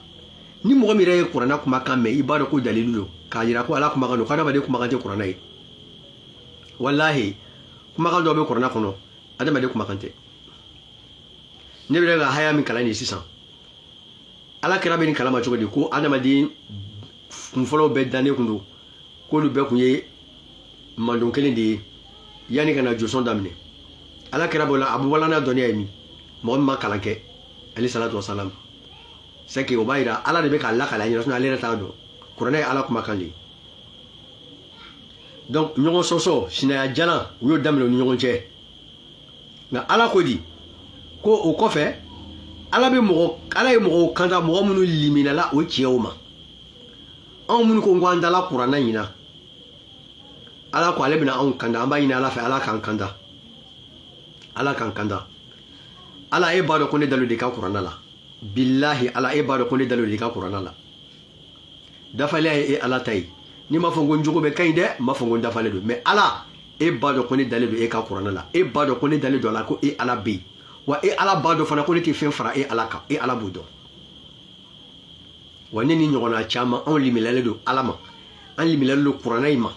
ni mo mi re kurana kuma kan me ibado ko dalilu ka yira ko ala kuma kanu kana ba de kuma kante kurana yi wallahi kuma kan do be kurana kono adama de kuma kante ne bɛ ka haya min kalan ni sisan ala kira bɛ ni kalama cogo di ko adamaden kunfɔlɔw bɛɛ dannen kun don k'olu bɛɛ kun ye mandon kelen de ye yanni ka na jɔsɔn daminɛ ala kira bɔ la a bɛ wala n'a dɔnniya ye min mɔgɔ min ma kalan kɛ ale salatu wasalam c'est que o b'a yira ala de bɛ k'a lakale ɲɛna ale yɛrɛ t'a dɔn kuranɛ ye ala kumakan de ye donc ɲɔgɔn sɔsɔ sinaya jalan u y'o daminɛ u ni ɲɔgɔn cɛ nka ala ko di ko o kɔfɛ ala ye mɔgɔw kanda mɔgɔ minnu liminala o cɛw ma anw minnu ko an dala kuranna ɲina ala ko ale bɛna anw kanda an b'a ɲini ala fɛ ala k'an kanda ala e b'a dɔn ko ne dalo de ka kuranna la billahi ala e b'a dɔn ko ne dalo de ka kuranna la dafalen ye e ala ta ye ni m'a fɔ n ko n jogo bɛ ka ɲi dɛ n m'a fɔ n ko n dafalen don mais ala e b'a dɔn ko ne dalen don e ka kuranna la e b'a dɔn ko ne dalen don a la ko e ala bɛ yen wa e ala b'a dɔn fana ko ne tɛ fɛn fara e ala kan e ala b'o dɔn wa ne ni ɲɔgɔnna caman anw liminalen don ala ma an liminalen don kuranna in ma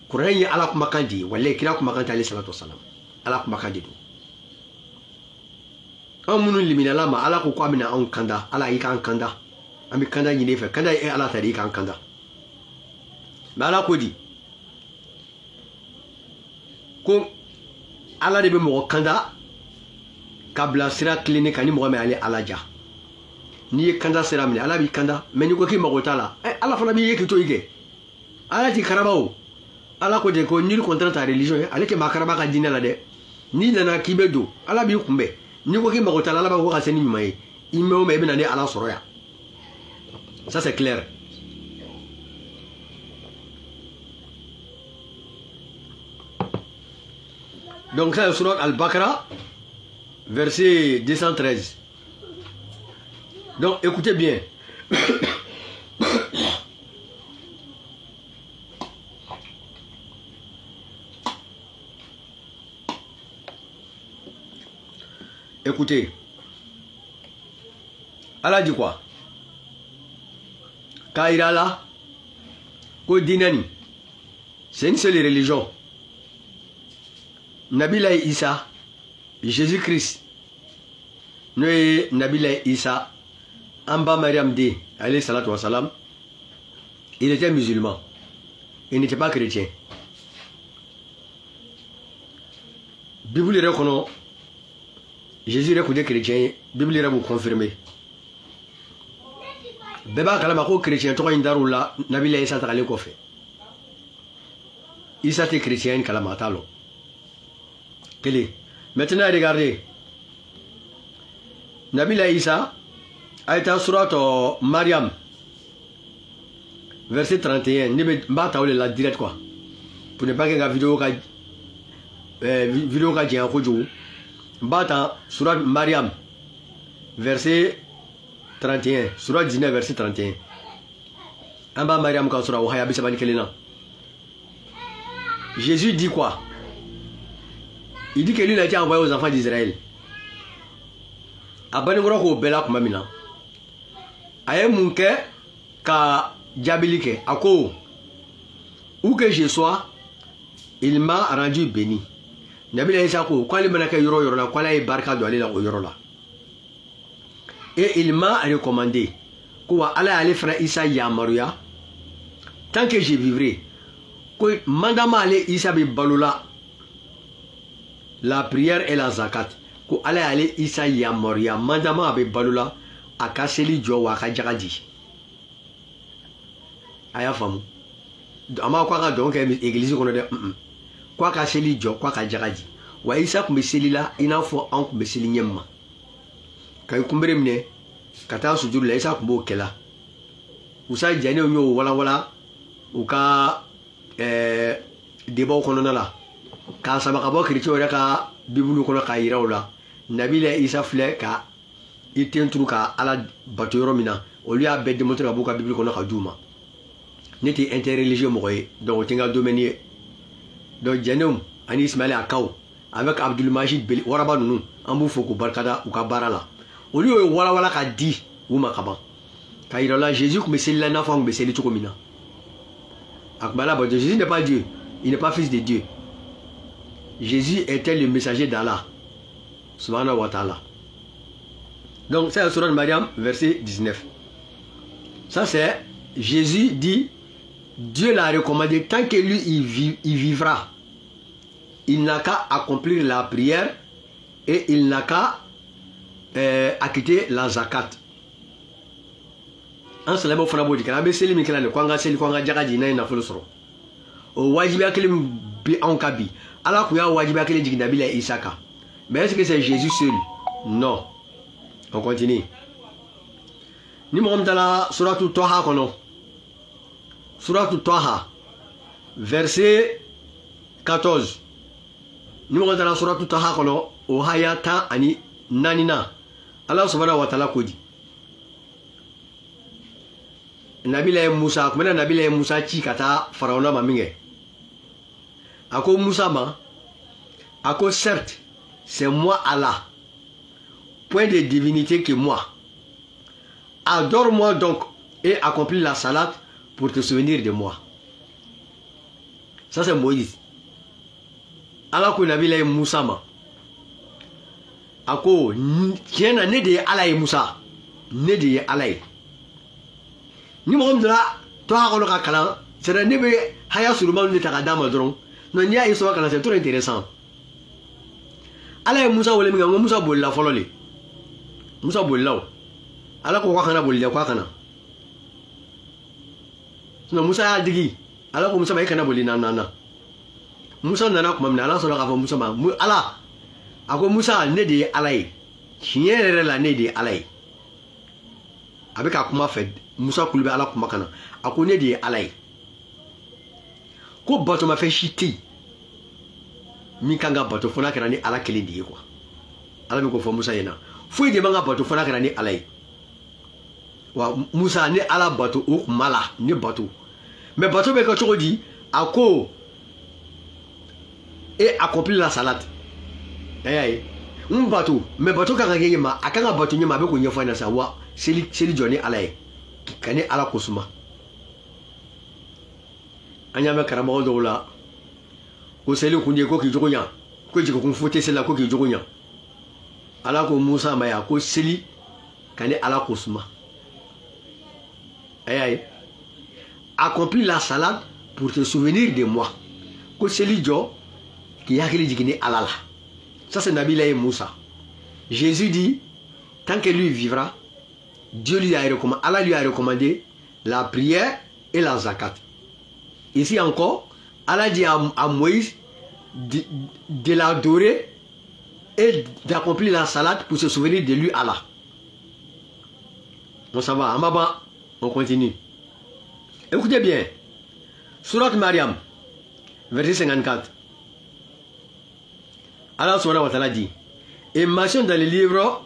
kuranna in ye ala kumakan de ye walayi kira kumakan tɛ ale salatu wasalam ala kumakan de don anw minnu liminala ma ala ko k'a bɛna anw kanda ala y'i k'an kanda an bɛ kanda ɲini e fɛ kanda ye e ala ta de y'i k'an kanda mais ala ko di ko ala de bɛ mɔgɔ kanda ka bila sira tilenni kan ni mɔgɔ min ale ala ja N'i ye kanda sera minɛ Ala b'i kanda mais n'i ko k'i mago t'a la Ala fana b'i ye k'i to i kɛ Ala t'i karaba o Ala ko ten ko nul contre ta religion ale kɛ maa karaba ka diinɛ la dɛ n'i nana k'i bɛ don Ala b'i kunbɛn n'i ko k'i mago t'a la Ala b'a fɔ ko ka se ni ɲuman ye i mɛn o mɛn i bɛ na ni Ala sɔrɔ yan ça c'est clair. Donc ça c'est sur Al-Baqarah verset 213. Donc écoutez bien. Écoutez. Allah dit quoi? Kairala, Kodinani, c'est une seule religion. Nabila Issa, Jésus-Christ, Nabila Issa, Amba Mariam D, alayhi salatu wa salam, il était musulman. Il n'était pas chrétien. Bible est reconnu. Jésus est reconnu chrétien. Bible est vous confirmer. Beba kalama ko chrétien to indaru la Nabila Issa takale ko fe. Issa te chrétien kalama talo. Télé. Maintenant regardez. Nabila Issa a été en surat Mariam verset 31. Ne ba ta la direct quoi. Pour ne pas que la vidéo ka dien ko jou. Ba ta surat Mariam verset 31, surah 19, verset 31. Amba Mariam ka surah Wahaya Bisabani Kelena. Jésus dit quoi? Il dit que lui il a été envoyé aux enfants d'Israël. Abanigoro ko bela kumamina. Aye munke ka diabilike ako où que je sois, il m'a rendu béni. Nabila Issa ko kwa li manaka yoro yoro la kwa la barka do aller la yoro la. Et il m'a recommandé que aller faire Issa Yamaruya tant que je vivrai. Que mandama aller Issa bi balula la prière et la zakat. Que aller Issa Yamaruya mandama bi balula akaseli jo wa kajagadi. Aya famu. Ama kwa ka donc église qu'on a kwa kaseli jo kwa kajagadi. Wa Issa kumbeseli la ina fo an kumbeseli nyemma. Quand kumbere mine kata sujuru la Issa kumbo kela usa jane onyo wala uka deba kono la ka sama ka bo kricho ka bibulu kono ka ira ola Nabila Issa fle ka itentru ka ala batoro mina o lui a be démontrer ka boka bibulu kono ka duma neti interreligieux moye donc tinga domaine donc janeum ani Ismaël akaw avec Abdul Majid Bel waraba nunu ambu foko barkada uka barala au lieu de wala ka di wuma kaba kairala Jésus comme c'est là n'afang mais c'est le tukomina akbala ba Jésus n'est pas Dieu, il n'est pas fils de Dieu. Jésus était le messager d'Allah subhanahu wa ta'ala. Donc c'est la sourate Mariam verset 19. Ça c'est Jésus dit Dieu l'a recommandé tant que lui il vivra. Il n'a qu'à accomplir la prière et il n'a qu'à acquitter la zakat. En cela, il faut que vous seli mikela ne kwanga seli kwanga jagaji na ina fulu soro. O wajibi akele bi en kabi. Ala kuya wajibi akele jigi Nabila Issa ka. Mais est-ce que c'est Jésus seul? Non. On continue. Ni mo mtala suratu Toha kono. Suratu Toha verset 14. Ni mo mtala suratu Toha kono o hayata ani nanina. Allah subhanahu wa ta'ala kodi. Nabila Musa, comment Nabila Musa chi kata Pharaona maminge. Ako Musa ma, ako certes, c'est moi Allah. Point de divinité que moi. Adore-moi donc et accomplis la salade pour te souvenir de moi. Ça c'est Moïse. Allah ko Nabila Musa ma. Ako tiena ne de Allah et Musa. Ne de Allah. Ni mo mdra to ha ko ka kala sera ne be haya suruma ni ta kadama dron no nya iso kala c'est trop intéressant. Allah et Musa wole mi Musa bolla folole. Musa bolla ala ko kana bolli ko kana no Musa ya digi ala ko Musa ba kana bolli na Musa nana kuma mina ala sɔrɔ k'a fɔ Musa ma ala a ko Musa ne de ye ala ye tiɲɛ yɛrɛ la ne de ye ala ye a bɛ ka kuma fɛ Musa kulo bɛ ala kuma kana a ko ne de ye ala ye ko batomafɛn si tɛ yen min kan ka bato fo n'a kɛra ni ala kelen de ye quoi ala bɛ ko fɔ Musa ɲɛna foyi de man ka bato fo n'a kɛra ni ala ye wa Musa ni ala bato o kuma la ne bato mais bato bɛ kɛ cogo di a ko et accomplir la salade. Aïe, un bateau, mais bateau quand on ma, a quand un bateau n'y m'a pas connu fois dans sa voix, c'est le Johnny Alain, qui connaît à la Kosuma. Anyama Karamaro de là, au selu qu'on dit quoi qui joue rien, que tu confrontes c'est la quoi qui joue rien. Alors que Moussa Maya, que Seli, connaît à la Kosuma. Aïe, accomplir la salade pour te souvenir de moi. Que Seli Joe, qui a dit Allah. Ça c'est Nabila et Moussa. Jésus dit, tant que lui vivra, Dieu lui a recommandé, Allah lui a recommandé la prière et la zakat. Ici encore, Allah dit à Moïse de l'adorer et d'accomplir la salade pour se souvenir de lui Allah. On s'en va, on continue. Écoutez bien, Surat Maryam, verset 54. Allah subhanahu wa ta'ala dit, et mentionne dans les livres,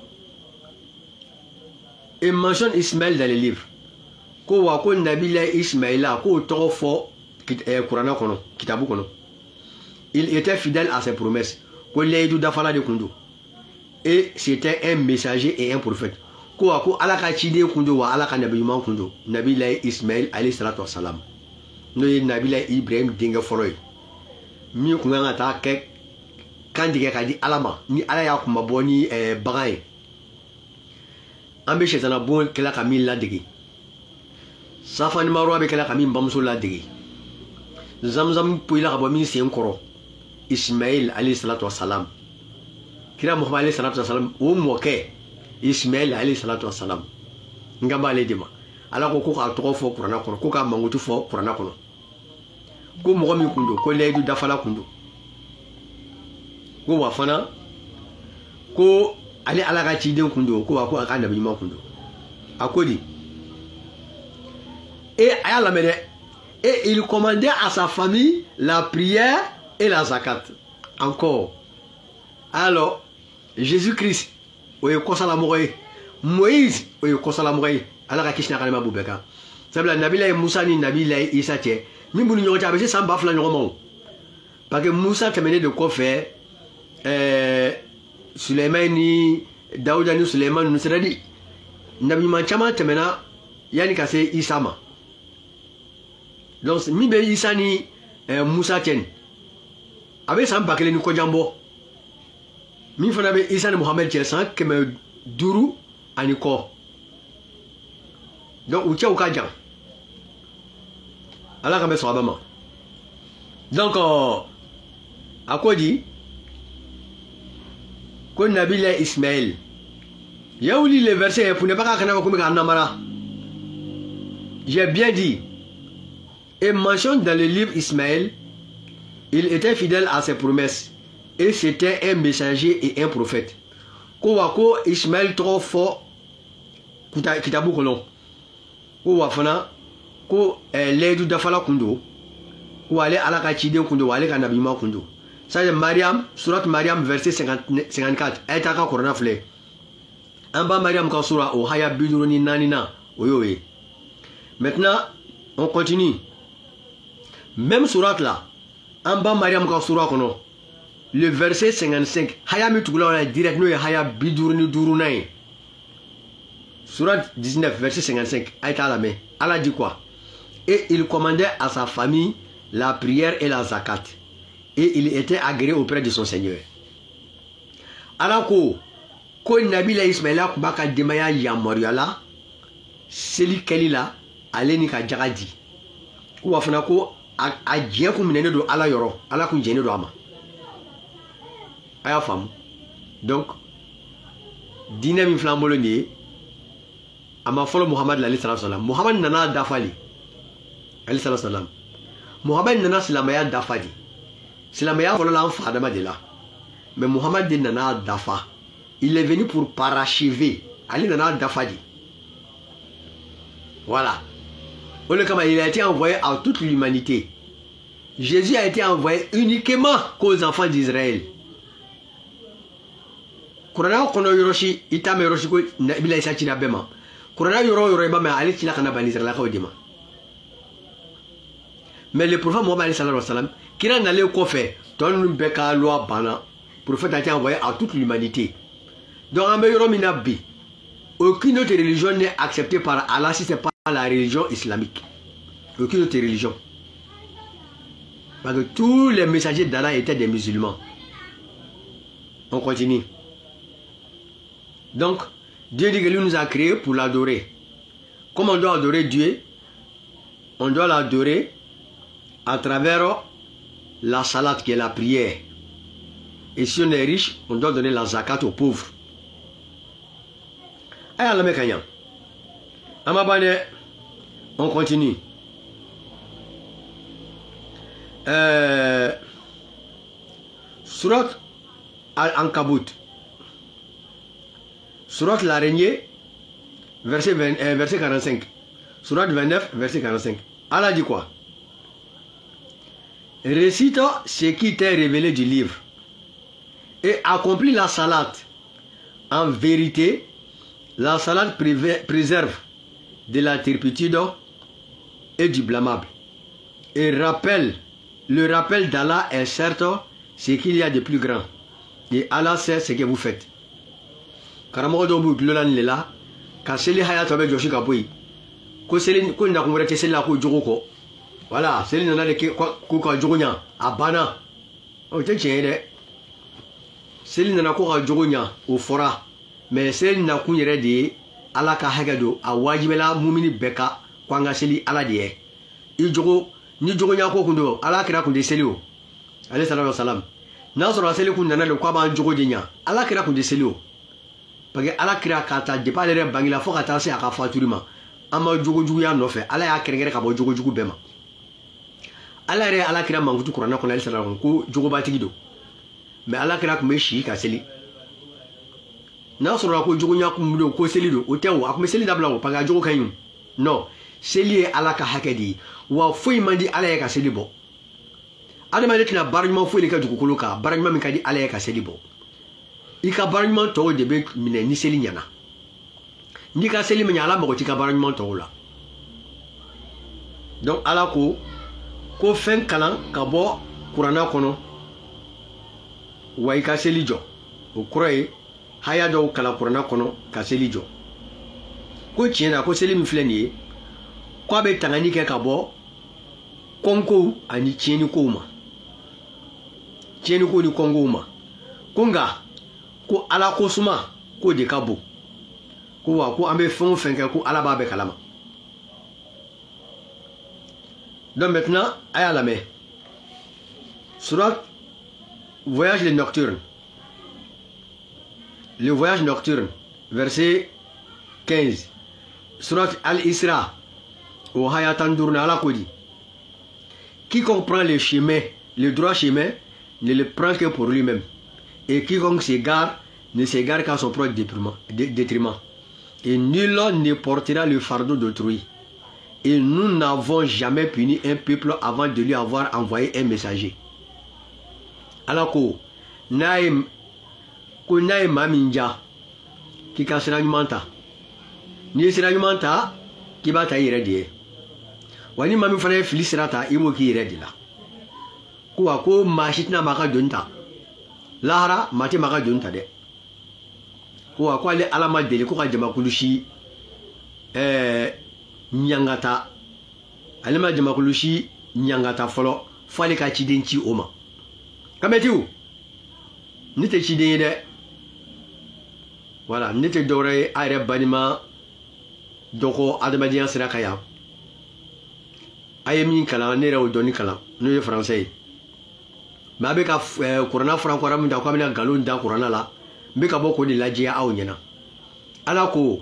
et mentionne Ismaël dans les livres. Ko wa ko Nabila Ismaïla, ko toro fo Qur'ana kono, kitabu kono. Il était fidèle à ses promesses. Ko leidu dafala de kundu. Et c'était un messager et un prophète. Ko wa ko ala ka chide kundu wa ala ka nabiyuma kundu. Nabila Ismaël alayhi salatu wassalam. No ye Nabila Ibrahim dinga foroy. Mi ko nga ta kek quand il a dit alama ni ala ya kuma bɔ ni bagan ye an bɛ sɛtana bon kɛla ka min ladege safani maro bɛ kɛla ka min bamuso ladege zamzam poyila ka bɔ min sen kɔrɔ Ismaël alayhi salatu wassalam kira Muhammad alayhi salatu wassalam o mɔkɛ Ismaël alayhi salatu wassalam nga b'ale de ma ala ko k'a tɔgɔ fɔ kuranna kɔnɔ ko k'a mankutu fɔ kuranna kɔnɔ ko mɔgɔ min kun don ko layidu dafala kun don ko wa fana ko ale ala ka ciden kun don ko wa ko a ka nabi ɲuman kun don a ko di et a y'a lamɛn dɛ et il commandait à sa famille la prière et la zakat encore alors Jésus-Christ o ye kɔsalamɔgɔ ye Moïse o ye kɔsalamɔgɔ ye ala ka kisi n'a ka nɛɛma b'u bɛɛ kan sabula nabila ye Musa ni nabila ye Isa cɛ min b'u ni ɲɔgɔn cɛ a bɛ se san 2000 ɲɔgɔn ma o parce que Musa tɛmɛnen de kɔfɛ Suleiman ni Dawuda ni Suleiman ni c'est-à-dire nabi ɲuman caman tɛmɛna yanni ka se Isa ma donc min bɛ Isa ni Musa cɛ nin a bɛ san 1000 ni kɔjan bɔ min fana bɛ Isa ni Muhammed cɛ san 500 ani kɔ donc u cɛw ka jan ala ka bɛ sɔn a bɛɛ ma donc a ko di ko Nabila Ismaël ya lis les versets pour ne pas kana ko ka namara j'ai bien dit et mentionne dans le livre Ismaël il était fidèle à ses promesses et c'était un messager et un prophète ko wa ko Ismaël trop fort kitabu kolon ko wa fana ko leidu dafala kundo ko ale ala ka ciden kundo ale ka nabi ma kundo. Ça c'est Mariam, Surat Mariam, verset 54. Elle est à Corona Flé. En bas, Mariam Kansura, au Haya Biduruni Nanina. Oui. Maintenant, on continue. Même Surat là, en bas, Mariam Kansura, le verset 55. Haya Mitugula, direct, nous, Haya Biduruni Durunaï. Surat 19, verset 55. Elle est à la main. Elle a dit quoi? Et il commandait à sa famille la prière et la zakat. Et il était agréé auprès de son Seigneur. Alors que Nabila Ismaïla Kubaka Demaya Yamoriala, Seli Kelila, Aleni Kajaradi. Ou Afanako, a Djekou Minedo Ala Yoro, Ala Kunjene Rama. Aya femme. Donc, Dinem Inflambolonier, ama folo Muhammad alayhi salam Muhammad nana dafali alayhi salam Muhammad nana silamaya dafadi silamaya folo la fa adama de la mais Muhammad nana dafa il est venu pour parachever ali nana dafadi voilà il a été envoyé à toute l'humanité. Jésus a été envoyé uniquement qu'aux enfants d'Israël. Kurana kono yoroshi itame yoroshi ko bila isa china bema. Kurana yoro ba ma ali china kana ban Israël ka odima. Mais le prophète Mohammed sallallahu alayhi wa sallam qui n'a allé ko fait ton beka loi bana. Le prophète a été envoyé à toute l'humanité. Donc en yoro minabi aucune autre religion n'est acceptée par Allah si c'est pas la religion islamique. Aucune autre religion. Parce que tous les messagers d'Allah étaient des musulmans. On continue. Donc, Dieu dit que lui nous a créés pour l'adorer. Comme on doit adorer Dieu, on doit l'adorer à travers la salat qui est la prière. Et si on est riche, on doit donner la zakat aux pauvres. Aïe, la mécanique. Amabane, on continue. Surat Al-Ankabut. Surat l'araignée, verset 45. Surat 29, verset 45. Allah dit quoi? Récite ce qui t'est révélé du livre et accomplis la salade. En vérité, la salade préserve de la turpitude et du blâmable. Et le rappel d'Allah est certes ce qu'il y a de plus grand. Et Allah sait ce que vous faites. Karamogo dobu glolan lela ka seli haya tobe joshi kapoy ko seli ko nda ko rete seli la ko jogo ko voilà seli nana de ko ka jogo nya abana o te chede seli nana ko ka jogo nya o fora mais seli na ku yere de ala ka hagado a wajibela mumini beka ko nga seli ala de i jogo ni jogo nya ko kundo ala kira kunde seli o alayhi salatu wassalam na so seli kun nana le ko ba jogo de nya ala kira kunde seli o parce que ala kira kata de pas les bangila fo kata se aka faturima ama jogo jugu ya no fe ala ya kere ka bo jogo jugu bema ala re ala kira mangutu qur'ana ko alayhi salatu ko jogo batigi do mais ala kira ko meshi ka seli na so ko jogo nya ko mudo ko seli do o tewo akome seli dabla o parce que jogo kanyum non seli ala ka hakedi wa foi mandi ala ya ka seli bo adama le tina barnyuma foi le ka jogo koloka barnyuma mi ka di ala ya ka seli bo ika baranyuma to de be mine ni seli nyana ni ka seli mi ala mo ti ka baranyuma to la donc ala ko fen kalan ka bo qur'ana kono wa ika seli jo o kroye haya do kala qur'ana kono ka seli jo ko tiena ko seli mi fleni ko be tangani ke ka bo konko ani tieni ko ma tieni ko ni kongo ma kunga ko ala ko suma ko de kabo ko wa ko ambe fon fenke ko ala ba be kalama. Donc maintenant aya la me surat voyage nocturne, le voyage nocturne verset 15 surat al-Isra au hayatan durna ala ko dit quiconque prend le chemin, le droit chemin, ne le prend que pour lui-même. Et quiconque s'égare ne s'égare qu'à son propre détriment. Et nul ne portera le fardeau d'autrui. Et nous n'avons jamais puni un peuple avant de lui avoir envoyé un messager. Alors que naim maminja qui kasranimanta ni sranimanta qui bata iredi wani mami fana filisrata imo ki iredi la ko mashitna maka donta lahara mate maka donta de ko ale alama dele ko ka jama kulushi nyangata alama jama kulushi nyangata folo fale ka chidenchi oma kametiu nite chiden de voilà nite dore are banima doko adamadian sirakaya ayemi kala ne rew doni kala no ye français ma be ka qur'ana franco arabe da ko amina galon da qur'ana la be ka boko ni lajiya aw nyana ala ko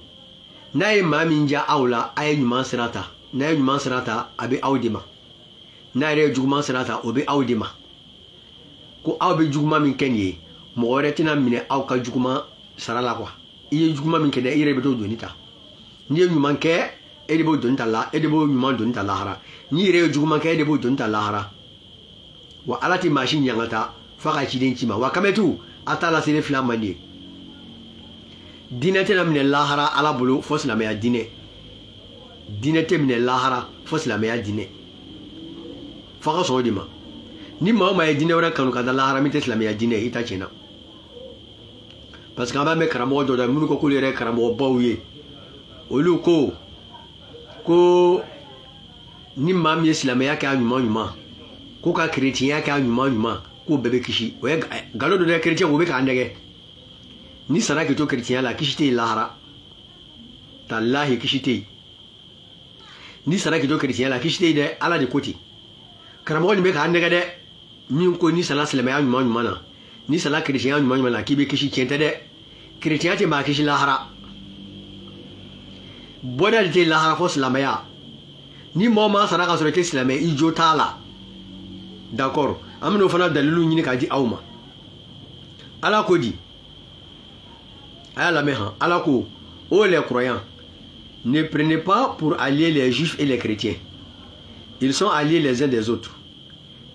n'a ye maa min diya aw la a ye ɲuman sira ta n'a ye ɲuman sira ta a bɛ aw de ma n'a yɛrɛ ye juguman sira ta o bɛ aw de ma ko aw bɛ juguman min kɛ nin ye mɔgɔ wɛrɛ tɛna minɛ aw ka juguman sara la quoi i ye juguman min kɛ dɛ i yɛrɛ bɛ t'o doni ta n'i ye ɲuman kɛ e de b'o doni ta la e de b'o ɲuman doni ta lahara n'i yɛrɛ ye juguman kɛ e de b'o doni ta lahara wa ala tɛ maa si ɲangata f'a ka ciden ci ma wa kamɛtu a t'a lase ne fila man di ye diinɛ tɛna minɛ lahara ala bolo fo silamɛya diinɛ diinɛ tɛ minɛ lahara fo silamɛya diinɛ f'a ka sɔn o de ma ni maa o maa ye diinɛ wɛrɛ kanu ka da lahara min tɛ silamɛya diinɛ ye i ta tiɲɛna parce que an b'a mɛn karamɔgɔ dɔ da minnu ko k'olu yɛrɛ ye karamɔgɔbaw ye olu ko ni maa min ye silamɛya kɛ a ɲuman ɲuman ko ka kerecɛnya kɛ a ɲuman ɲuman k'o bɛɛ bɛ kisi o ye nkalon dɔ dɛ kerecɛn o bɛ k'a nɛgɛ ni sara k'i to kerecɛnya la kisi tɛ yen lahara talahi kisi tɛ yen ni sara k'i to kerecɛnya la kisi tɛ yen dɛ ala de ko ten karamɔgɔ nin bɛ k'a nɛgɛ dɛ min ko ni sara silamɛya ɲuman ɲuman na ni sara kerecɛnya ɲuman ɲuman na k'i bɛ kisi tiɲɛ tɛ dɛ kerecɛnya tɛ maa kisi lahara bɔda de tɛ lahara fo silamɛya ni maa o maa sara ka sɔrɔ i tɛ silamɛ i jo t'a la d'accord an bɛn'o fana dalilu ɲini k'a di aw ma ala ko di a y'a lamɛn han ala ko ô les croyants ne prenez pas pour allier les juifs et les chrétiens ils sont alliés les uns des autres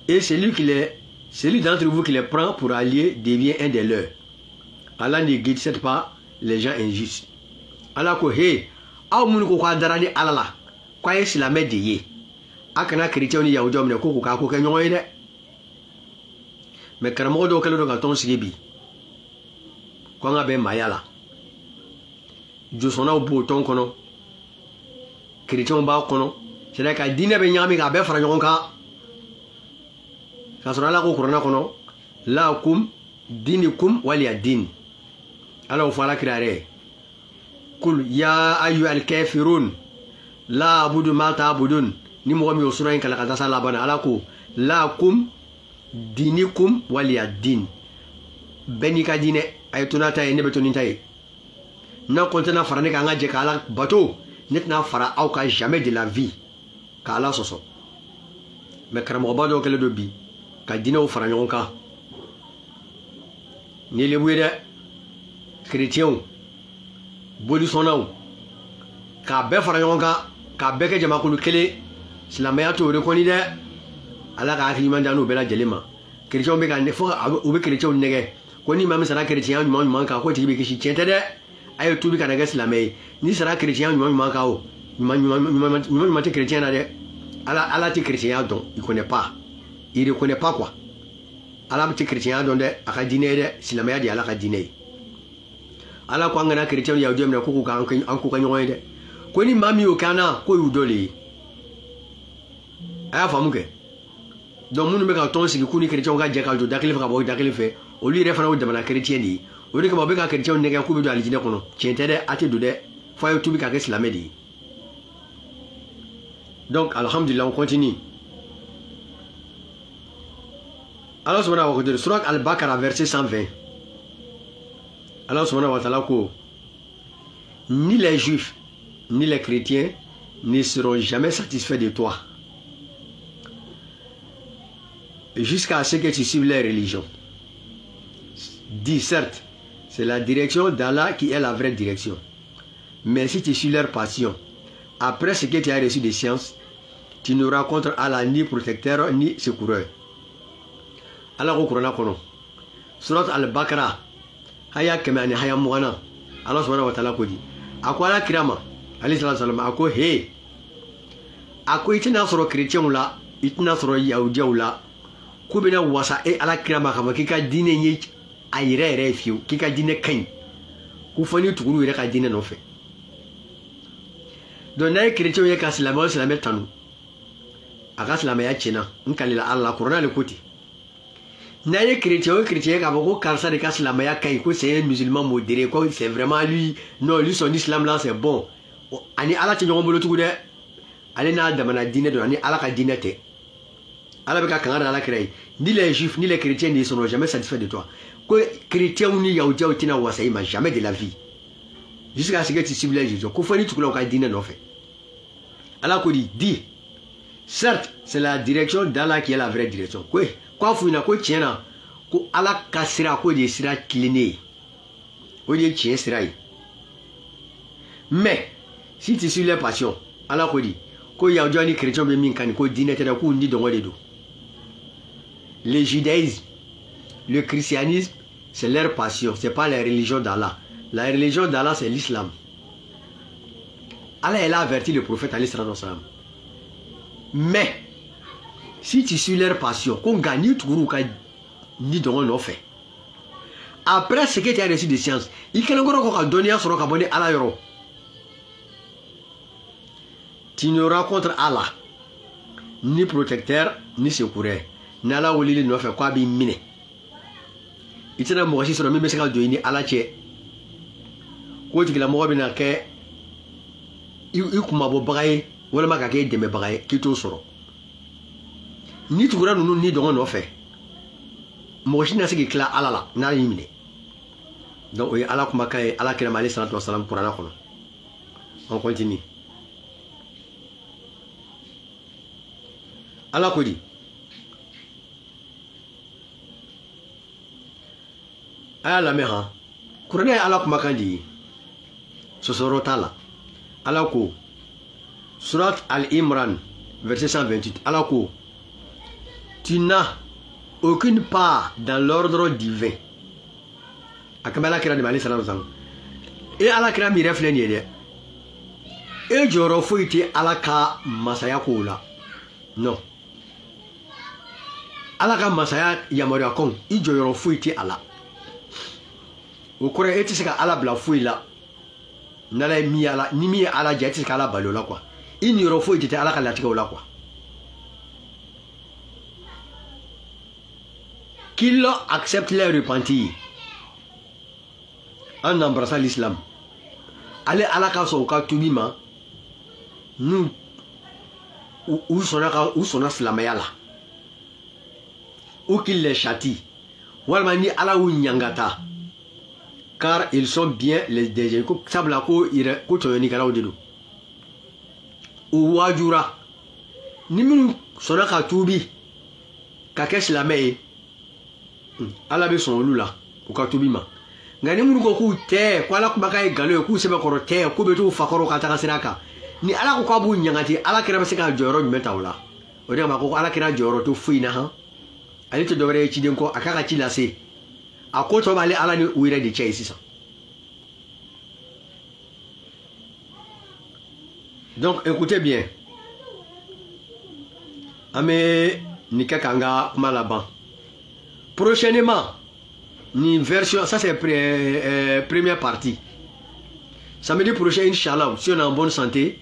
et celui d'entre vous qui les prend pour alliés devient un des leurs Allah ne guide pas les gens injustes ala ko he aw minnu ko k'a dara ni ala la k'a ye silamɛ de ye a kana chrétiens ni yahudiw minɛ ko k'a ko kɛ ɲɔgɔn ye dɛ mais karamɔgɔ dɔw kɛlen don ka tɔn sigi bi ko an ka bɛn maaya la josɔnnaw b'o tɔn kɔnɔ chrétiens b'a kɔnɔ c'est à dire ka diinɛ bɛ ɲagami k'a bɛɛ fara ɲɔgɔn kan k'a sɔrɔ ala ko kuranna kɔnɔ lakum dinikum waliya din ala y'o fɔ ala kira yɛrɛ kul ya ayyuhal kafirun la abudu ma ta'budun ni mɔgɔ min y'o sura in kalan ka taa s'a laban na ala ko lakum dinikum waliya din bɛɛ n'i ka diinɛ a ye to n'a ta ye ne bɛ to ni ta ye n'a ko n tɛna fara ne kan an ka jɛ ka ala bato ne tɛna fara aw kan jamais de la vie ka ala sɔsɔ mais karamɔgɔba dɔw kɛlen don bi ka diinɛw fara ɲɔgɔn kan ni ye lebu ye dɛ kerecɛnw bolisɔnnaw k'a bɛɛ fara ɲɔgɔn kan k'a bɛɛ kɛ jamakulu kelen silamɛya t'o rekɔni dɛ ala ka hakili ɲuman di an n'u bɛɛ lajɛlen ma kerecɛnw bɛ ka fo u bɛ kerecɛnw nɛgɛ ko ni maa min sara kerecɛnya ɲuman ɲuman kan k'o tigi bɛ kisi tiɲɛ tɛ dɛ a ye tubi ka na kɛ silamɛ ye ni sara kerecɛnya ɲuman ɲuman kan o ɲuman tɛ kerecɛnya na dɛ ala tɛ kerecɛnya dɔn il connaît pas il reconnaît pas quoi ala tɛ kerecɛnya dɔn dɛ a ka diinɛ ye dɛ silamɛya de ye ala ka diinɛ ye ala ko an kana kerecɛnw yahudiw minɛ ko k'u ka an k'u ka ɲɔgɔn ye dɛ ko ni maa min y'o kɛ an na k'o y'u dɔ de ye a y'a faamu kɛ donc minnu bɛ ka tɔn sigi k'u ni kerecɛnw ka jɛ ka jɔ da kelen fɛ ka bɔ da kelen fɛ olu yɛrɛ fana y'o damana kerecɛn de ye o de kama u bɛ ka kerecɛnw nɛgɛ k'u bɛ don alijinɛ kɔnɔ tiɲɛ tɛ dɛ a tɛ don dɛ fo a ye tubi ka kɛ silamɛ de ye donc alhamdulillah on continue Allah subhanahu wa ta'ala surat al-Baqarah verset 120 Allah subhanahu wa ta'ala ko ni les juifs ni les chrétiens ne seront jamais satisfaits de toi jusqu'à ce que tu suives leur religion. Dis certes, c'est la direction d'Allah qui est la vraie direction. Mais si tu suis leur passion, après ce que tu as reçu des sciences, tu n'auras contre Allah ni protecteur ni secoureur. Allah ko Qur'an kono. Surat al-Baqarah haya kɛmɛ ani haya mugan Allah subhanahu wa ta'ala ko di. A ko ala kira ma alayhi salatu wasalam a ko he a ko i tɛna sɔrɔ kerecɛnw la i tɛna sɔrɔ yahudiyaw la k'u bɛna wasa e ala kira ma k'a fɔ k'i ka diinɛ ye a yɛrɛ yɛrɛ ye fiyewu k'i ka diinɛ ka ɲi k'u fɔ n'i tugul'u yɛrɛ ka diinɛ nɔfɛ donc n'a ye kerecɛnw ye ka silamɛ o silamɛ tanu a ka silamɛya tiɲɛna n kalila ala la kuranɛ le ko ten n'a ye kerecɛn o kerecɛn ye k'a fɔ ko karisa de ka silamɛya ka ɲi ko c'est un musulman modéré ko c'est vraiment lui non lui son islam là c'est bon ani ala tɛ ɲɔgɔn bolo tugun dɛ ale n'a damana diinɛ dɔn ani ala ka diinɛ tɛ ala bɛ ka kanga da ala kira ye ni les juifs ni les chrétiens ne seront jamais satisfaits de toi ko chrétiens ni yahudiyaw tɛna wasa i ma jamais de la vie jusqu'à ce que tu cibles Jésus. Qu'on fait tout le monde dîner non fait. Allah dit, certes, c'est la direction d'Allah qui est la vraie direction. Quoi fouina quoi tiena, ko Allah kasira ko de sira cliné. Ko de tien sira. Mais si tu suis les passions, Allah dit, ko ya joni chrétien be min kan ko dîner te ko ndi dongo de do. Le judaïsme, le christianisme, c'est leur passion, c'est pas la religion d'Allah. La religion d'Allah, c'est l'islam. Allah, elle a averti le prophète alayhi salam. Mais, si tu suis leur passion, qu'on gagne tout le ni dans on fait. Après ce que tu as reçu de science, il y a encore donné à son abonné à la. Tu ne rencontres Allah, ni protecteur, ni secoureur. N'Allah ou l'île ne fait quoi bien miner. Il tient à mourir sur le même message de ni Allah tché. Quand tu la mourir bien que il kuma bo bagaye wala maka ke deme bagaye ki to soro. Ni tu nous ni donc on fait. Mourir n'a ce qui cla Allah la n'a miner. Donc oui Allah kuma kay Allah kira mali salatu wassalam pour Allah kono. On continue. Allah ko dit aya la meha kurane ala kuma kandi sosorota la ala ko surat al-Imran verset 128 ala ko tu n'as aucune part dans l'ordre divin akamala kira de mali salam sang et ala kira mi refle ni de e joro fuiti ala ka masaya ko la non ala ka masaya yamori akon i joro fuiti ala au courant et c'est qu'à Allah bla fouille là n'allait mi ala ni mi ala jet c'est qu'à la balola quoi il n'y aura fouille était à la calatika là quoi qu'il accepte les repentir en embrassant l'islam allez à la casse au cas tout bima nous où son islamaya là ou qu'il les châtie ou ni ala ou nyangata car ils sont bien les désirs. Sabla ko ire ko to ni kala odelu. O wajura. Ni min sona ka tubi. Ka kesh la me. Ala be son lula. Ko ka tubi ma. Ngani mun ko ku te ko ala ku baka e galo ku sebe ko te ko be to fakoro ka ta siraka. Ni ala ko abu nyangati ala kira be se ka joro meta wala. O de ma ko ala kira joro to fuina ha. Ali to dovre ci den ko akaka ci la se. A koto bale ala ni uire de chai sisa. Donc écoutez bien. Ame nika kanga kuma là-bas. Prochainement ni version ça c'est première partie. Samedi prochain inchallah si on est en bonne santé,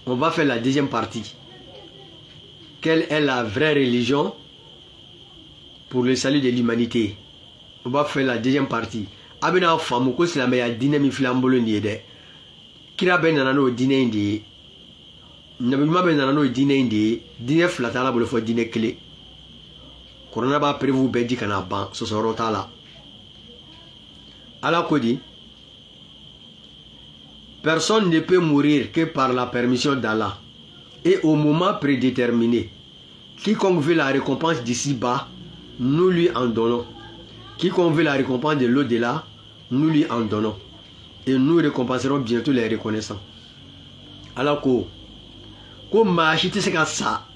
on va faire la deuxième partie. Quelle est la vraie religion pour le salut de l'humanité? On va faire la deuxième partie. Abena famu ko silame ya dine mi flambolo ni de. Kira ben nanano dine indi. Nabi ma ben nanano dine indi. Dine flatala bolo fo dine clé. Corona ba prévu be di kana ban so sorota la. Ala ko dit personne ne peut mourir que par la permission d'Allah et au moment prédéterminé. Quiconque veut la récompense d'ici-bas, nous lui en donnons. Quiconque veut la récompense de l'au-delà, nous lui en donnons. Et nous récompenserons bientôt les reconnaissants. Alors que machite se ka sa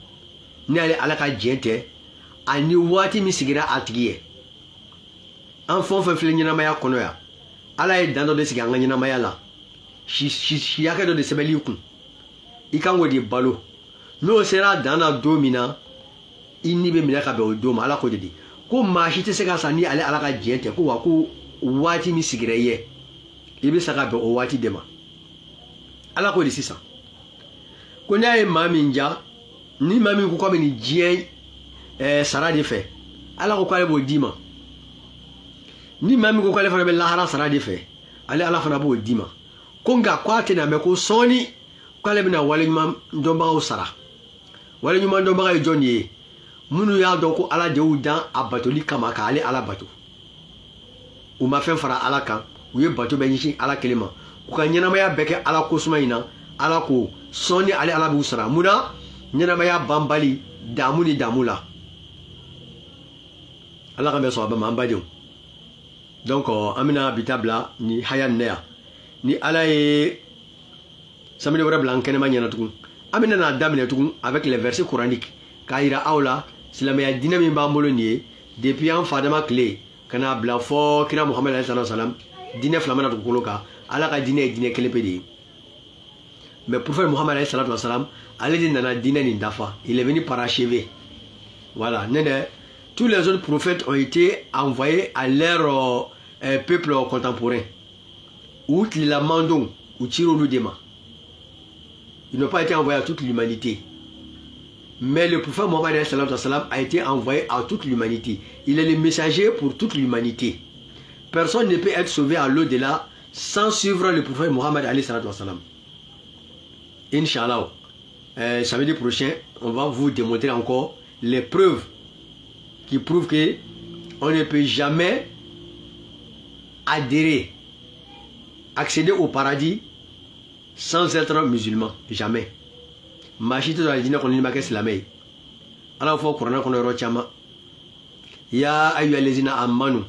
ni ale alaka jente ani wati mi sigira atgiye. Enfant fe fle nyina maya kono ya. Ala e dando de siga nyina maya la. Shi yake do de sebeli kun. Ikango di balo. No sera dana domina. Inni be mina ka be o doma ala ko dedi. Ko machite se ka sa ni ale alaka jente ko wa ko wati mi sigira ye. Ibi saka be o wati dema. Ala ko di sisa. Ko na e mami nja ni mami ko ko ni jien sara de fe. Ala ko kwale bo dima. Ni mami ko kwale fa be lahara sara de fe. Ala fa na bo dima. Ko nga kwate na me ko soni kwale be na wale nyuma ndomba o sara. Wale nyuma ndomba ga joni munu ya do ko ala de udan abatoli kama ka ale ala bato. Ou ma fin fara ala kan u ye bato bɛɛ ɲɛsin ala kelen ma u ka ɲɛnamaya bɛɛ kɛ ala kosuma in na ala ko sɔɔni ale ala b'u sara mun na ɲɛnamaya banbali damu ni damu la ala ka bɛ sɔn a bɛɛ ma an badenw donc an bɛna bi ta bila ni haya nin yan ni ala ye samedi wɛrɛ bila an kɛnɛma ɲɛna tugun an bɛna n'a daminɛ tugun avec les versets coraniques k'a yira aw la silamɛya diinɛ min b'an bolo nin ye depuis an fadama tile ka n'a bila fɔ kira muhammed alayhi salatu wasalam diinɛ fila mana dugukolo kan ala ka diinɛ ye diinɛ kelen pe de ye mais prophète muhammed alayhi salatu wasalam ale de nana diinɛ nin dafa il est venu parachever voilà tous les autres prophètes ont été envoyés à leur peuple contemporain ou la mandon ou tirons-nous des mains. Ils n'ont pas été envoyés à toute l'humanité. Mais le prophète Mohammed a été envoyé à toute l'humanité. Il est le messager pour toute l'humanité. Personne ne peut être sauvé à l'au-delà sans suivre le prophète Mohammed. Inch'Allah, samedi prochain, on va vous démontrer encore les preuves qui prouvent que on ne peut jamais adhérer, accéder au paradis sans être musulman. Jamais. Machito dans la dîner qu'on n'a pas islamé. Alors faut qu'on a qu'on a chama. Ya ayyuhallazina amanu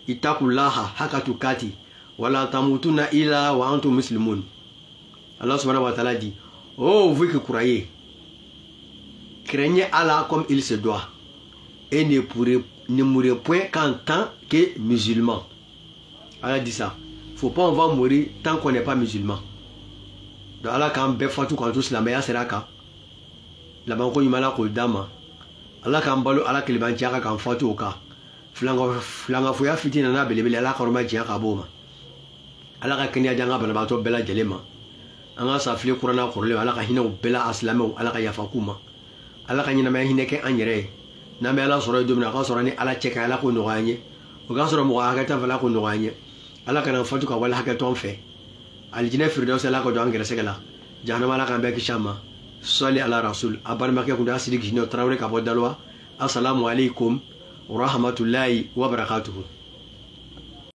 ittaqullaha haqqa tuqati wa la tamutunna illa wa antum muslimun. Allah subhanahu wa ta'ala dit: oh vous qui croyez, craignez Allah comme il se doit et ne mourrez point qu'en tant que musulman. Allah dit ça. Faut pas on va mourir tant qu'on n'est pas musulman. Donc Allah quand be fatu quand tous la meilleure sera ka. La banko yimala ko dama. Allah quand balo Allah ke liban tiaka quand fatu ka. Flanga fuya fitina na belebele Allah ko ma tiaka boma. Allah ka kenya janga bana bato bela jelema. Anga sa fili qur'ana ko le Allah ka hina bela aslamo Allah ka yafa kuma. Allah ka nyina ma hine ke anyere. Na me Allah soro domina ka soro ni Allah cheka Allah ko no ganye. O ga soro mo ga ka ta fala ko no ganye. Allah kana fatu ka wala haka ton fe aljina firdaus Allah ko do angere segala jahannama Allah kan be ki shama salli ala rasul abar make ko da sidik jino trawre ka bodalwa assalamu alaikum wa rahmatullahi wa barakatuh.